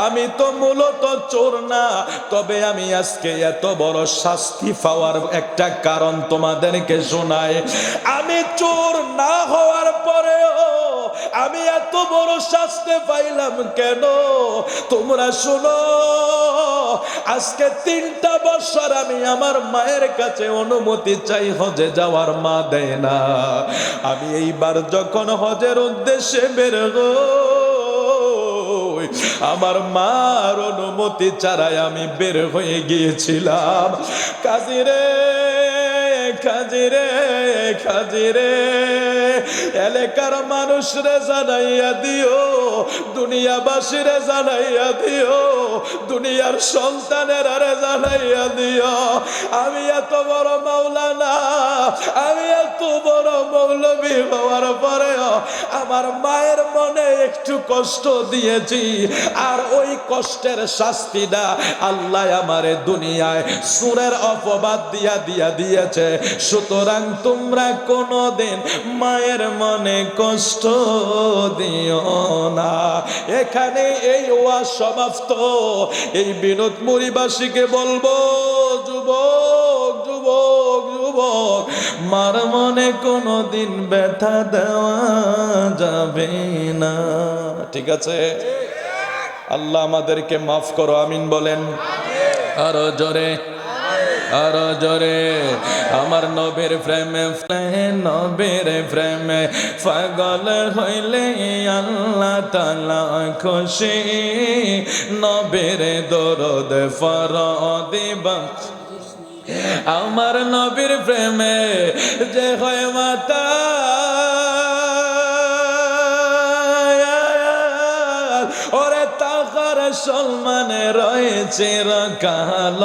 আমি তো মূলত চোর না, তবে আমি আজকে এত বড় শাস্তি পাওয়ার একটা কারণ তোমাদেরকে শোনাই। আমি চোর না হওয়ার পরেও আমি এত বড় শাস্তি পাইলাম কেন, তোমরা শোনো। আজকে 3টা বছর আমি আমার মায়ের কাছে অনুমতি চাই হজে যাওয়ার, মা দেয় না। আমি এইবার যখন হজের উদ্দেশ্যে বের হই, আমার মার অনুমতি ছাড়াই আমি বের হয়ে গিয়েছিলাম। কাজী রে, এলাকার মানুষরে জানাইয়া দিও, দুনিয়াবাসীরে জানাইয়া দিও, দুনিয়ার সন্তানেরা জানাইয়া দিও, আমি এত বড় মাওলানা, আমি এত বড় মৌলবী হওয়ার পরেও আমার মায়ের মনে একটু কষ্ট দিয়েছি, আর ওই কষ্টের শাস্তিটা আল্লাহ আমারে দুনিয়ায় সুরের অপবাদ দিয়েছে। সুতরাং তোমরা কোনোদিন মায়ের মনে কষ্ট দিও না। এখানে এই ওয়াজ সমাপ্ত। এই বিনোদ মুড়িবাসীকে বলবো, যুবক, মার মনে কোনোদিন ব্যথা দেওয়া যাবে না, ঠিক আছে? আল্লাহ আমাদেরকে মাফ করো, আমিন বলেন। আরো জোরে, আমার নবীর প্রেমে পাগল হইলে আল্লাহ তাআলা খুশি, নবীর দরদ ফরদিবা, আমার নবীর প্রেমে যে হয় মাতা, ওরে তাহার সম্মানে রয়েছে রকাল।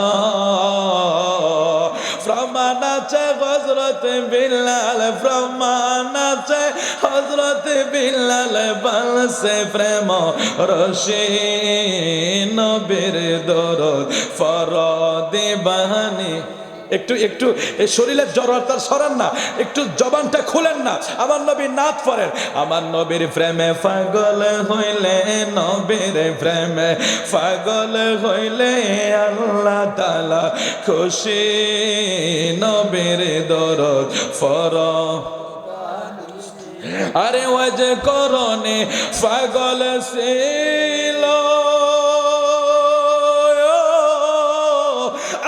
প্রমাণ আছে হযরত বিল্লাল, প্রমাণ আছে হযরত বিল্লাল বলছে প্রেম রশি, নবীর দরদ ফরদিবানি। একটু এই শরীরের জড়তার সরান না, একটু জবানটা খুলেন না, আমার নবী নাত পড়েন। আমার নবীর প্রেমে পাগল হইলে, নবীর প্রেমে পাগল হইলে আল্লাহ তাআলা খুশি, নবীর দরদ আরে ওয়াজ করনে পাগল ছিল,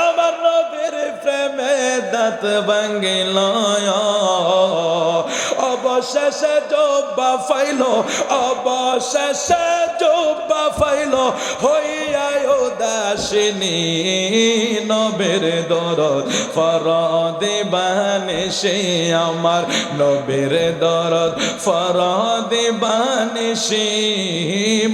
আমার নবীর প্রেমে দাঁত ভাঙ্গিল, অবশেষে জোব্বা ফাইল, অবশেষে জোব্বা ফাইল, হইয়ায় উদাসিনী নবের দরদ ফরদে বানিশে আমার, নবের দরদ ফরদে বানিশে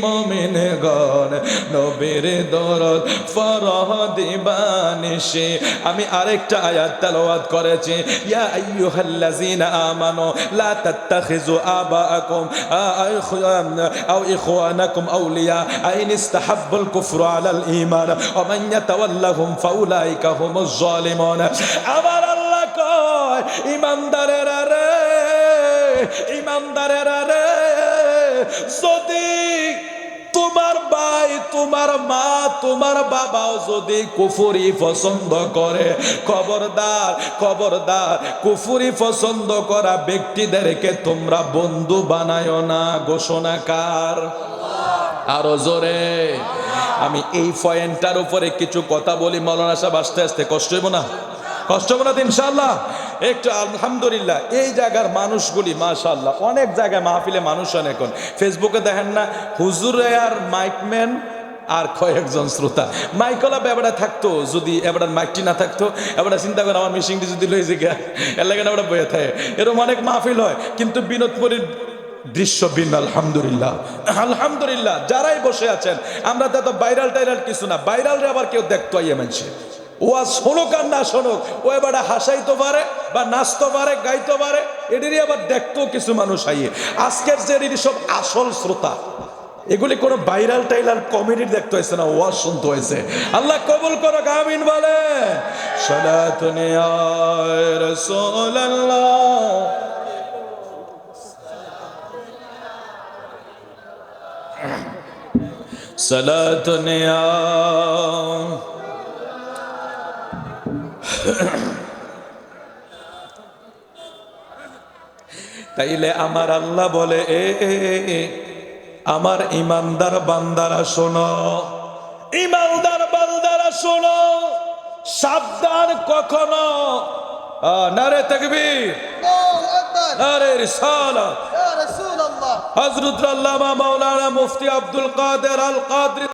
মুমিন গণ, নবের দরদ ফরদে বানিশে। আমি আরেকটা আয়াত তেলাওয়াত করেছি, ইয়া আইয়ুহাল্লাযীনা আমানু লা তাত্তাখিযু আবাআকুম আও ইখওয়ানাকুম আউলিয়া আইন ইসতাহাব্বুল কুফরা আলাল ঈমান ওয়া মান ইয়াতাওয়াল্লাহুম ফাউলাইকা হুমুজ জালিমুন। আমার আল্লাহ কয়, ঈমানদারেরা রে, ঈমানদারেরা রে, যদি তোমার ভাই, তোমার মা, তোমার বাবাও যদি কুফরি পছন্দ করে, খবরদার খবরদার, কুফরি পছন্দ করা ব্যক্তিদেরকে তোমরা বন্ধু বানায়ো না। ঘোষণা কার? আরো জোরে। আমি এই পয়েন্টটার উপরে কিছু কথা বলি মাওলানা সাহেব, আস্তে আস্তে। কষ্ট হইব না? কষ্ট হবে না তো ইনশাআল্লাহ? একটু আলহামদুলিল্লাহ। এই জায়গার মানুষগুলি মাশাআল্লাহ, অনেক জায়গায় মাহফিলে মানুষ হন। এখন ফেসবুকে দেখেন না, হুজুর আর মাইকম্যান আর কয়েকজন শ্রোতা। মাইকলা এবারে থাকতো, যদি এবার মাইকটি না থাকতো, এবার চিন্তা করে আমার মিশিংটি যদি লয়ে যে এলাকা এবার বয়ে থাকে, এরকম অনেক মাহফিল হয়। কিন্তু বিনোদপুরীর দৃশ্য ভিন্ন। আলহামদুলিল্লাহ আলহামদুলিল্লাহ। যারাই বসে আছেন, আমরা তো ভাইরাল টাইরাল কিছু না, ভাইরাল রে আবার কেউ দেখতো আইয়া মানছে, ওয়াজ শোনুক আর না শোনুক, ও এবার হাসাইতে পারে বা নাচতে পারে, গাইতে পারে, এদেরই আবার দেখতেও কিছু মানুষ আইয়ে। আজকের যে সব আসল শ্রোতা, এগুলি কোনো ভাইরাল টাইরাল কমেডি দেখতে হয়েছে না, ওয়াজ শুনতে হয়েছে। আল্লাহ কবুল করো, আমিন বলে। সালাতুন ইয়া রাসূলুল্লাহ, সালাতুন ইয়া। তাইলে আমার আল্লাহ বলে, আমার ইমানদার বান্দারা শোনো, ইমানদার বান্দারা শোনো, সাবধান, কখনো নারে তাকবীর, নারে রিসালাত, হযরত আল্লামা মাওলানা মুফতি আব্দুল কাদের আল কাদরি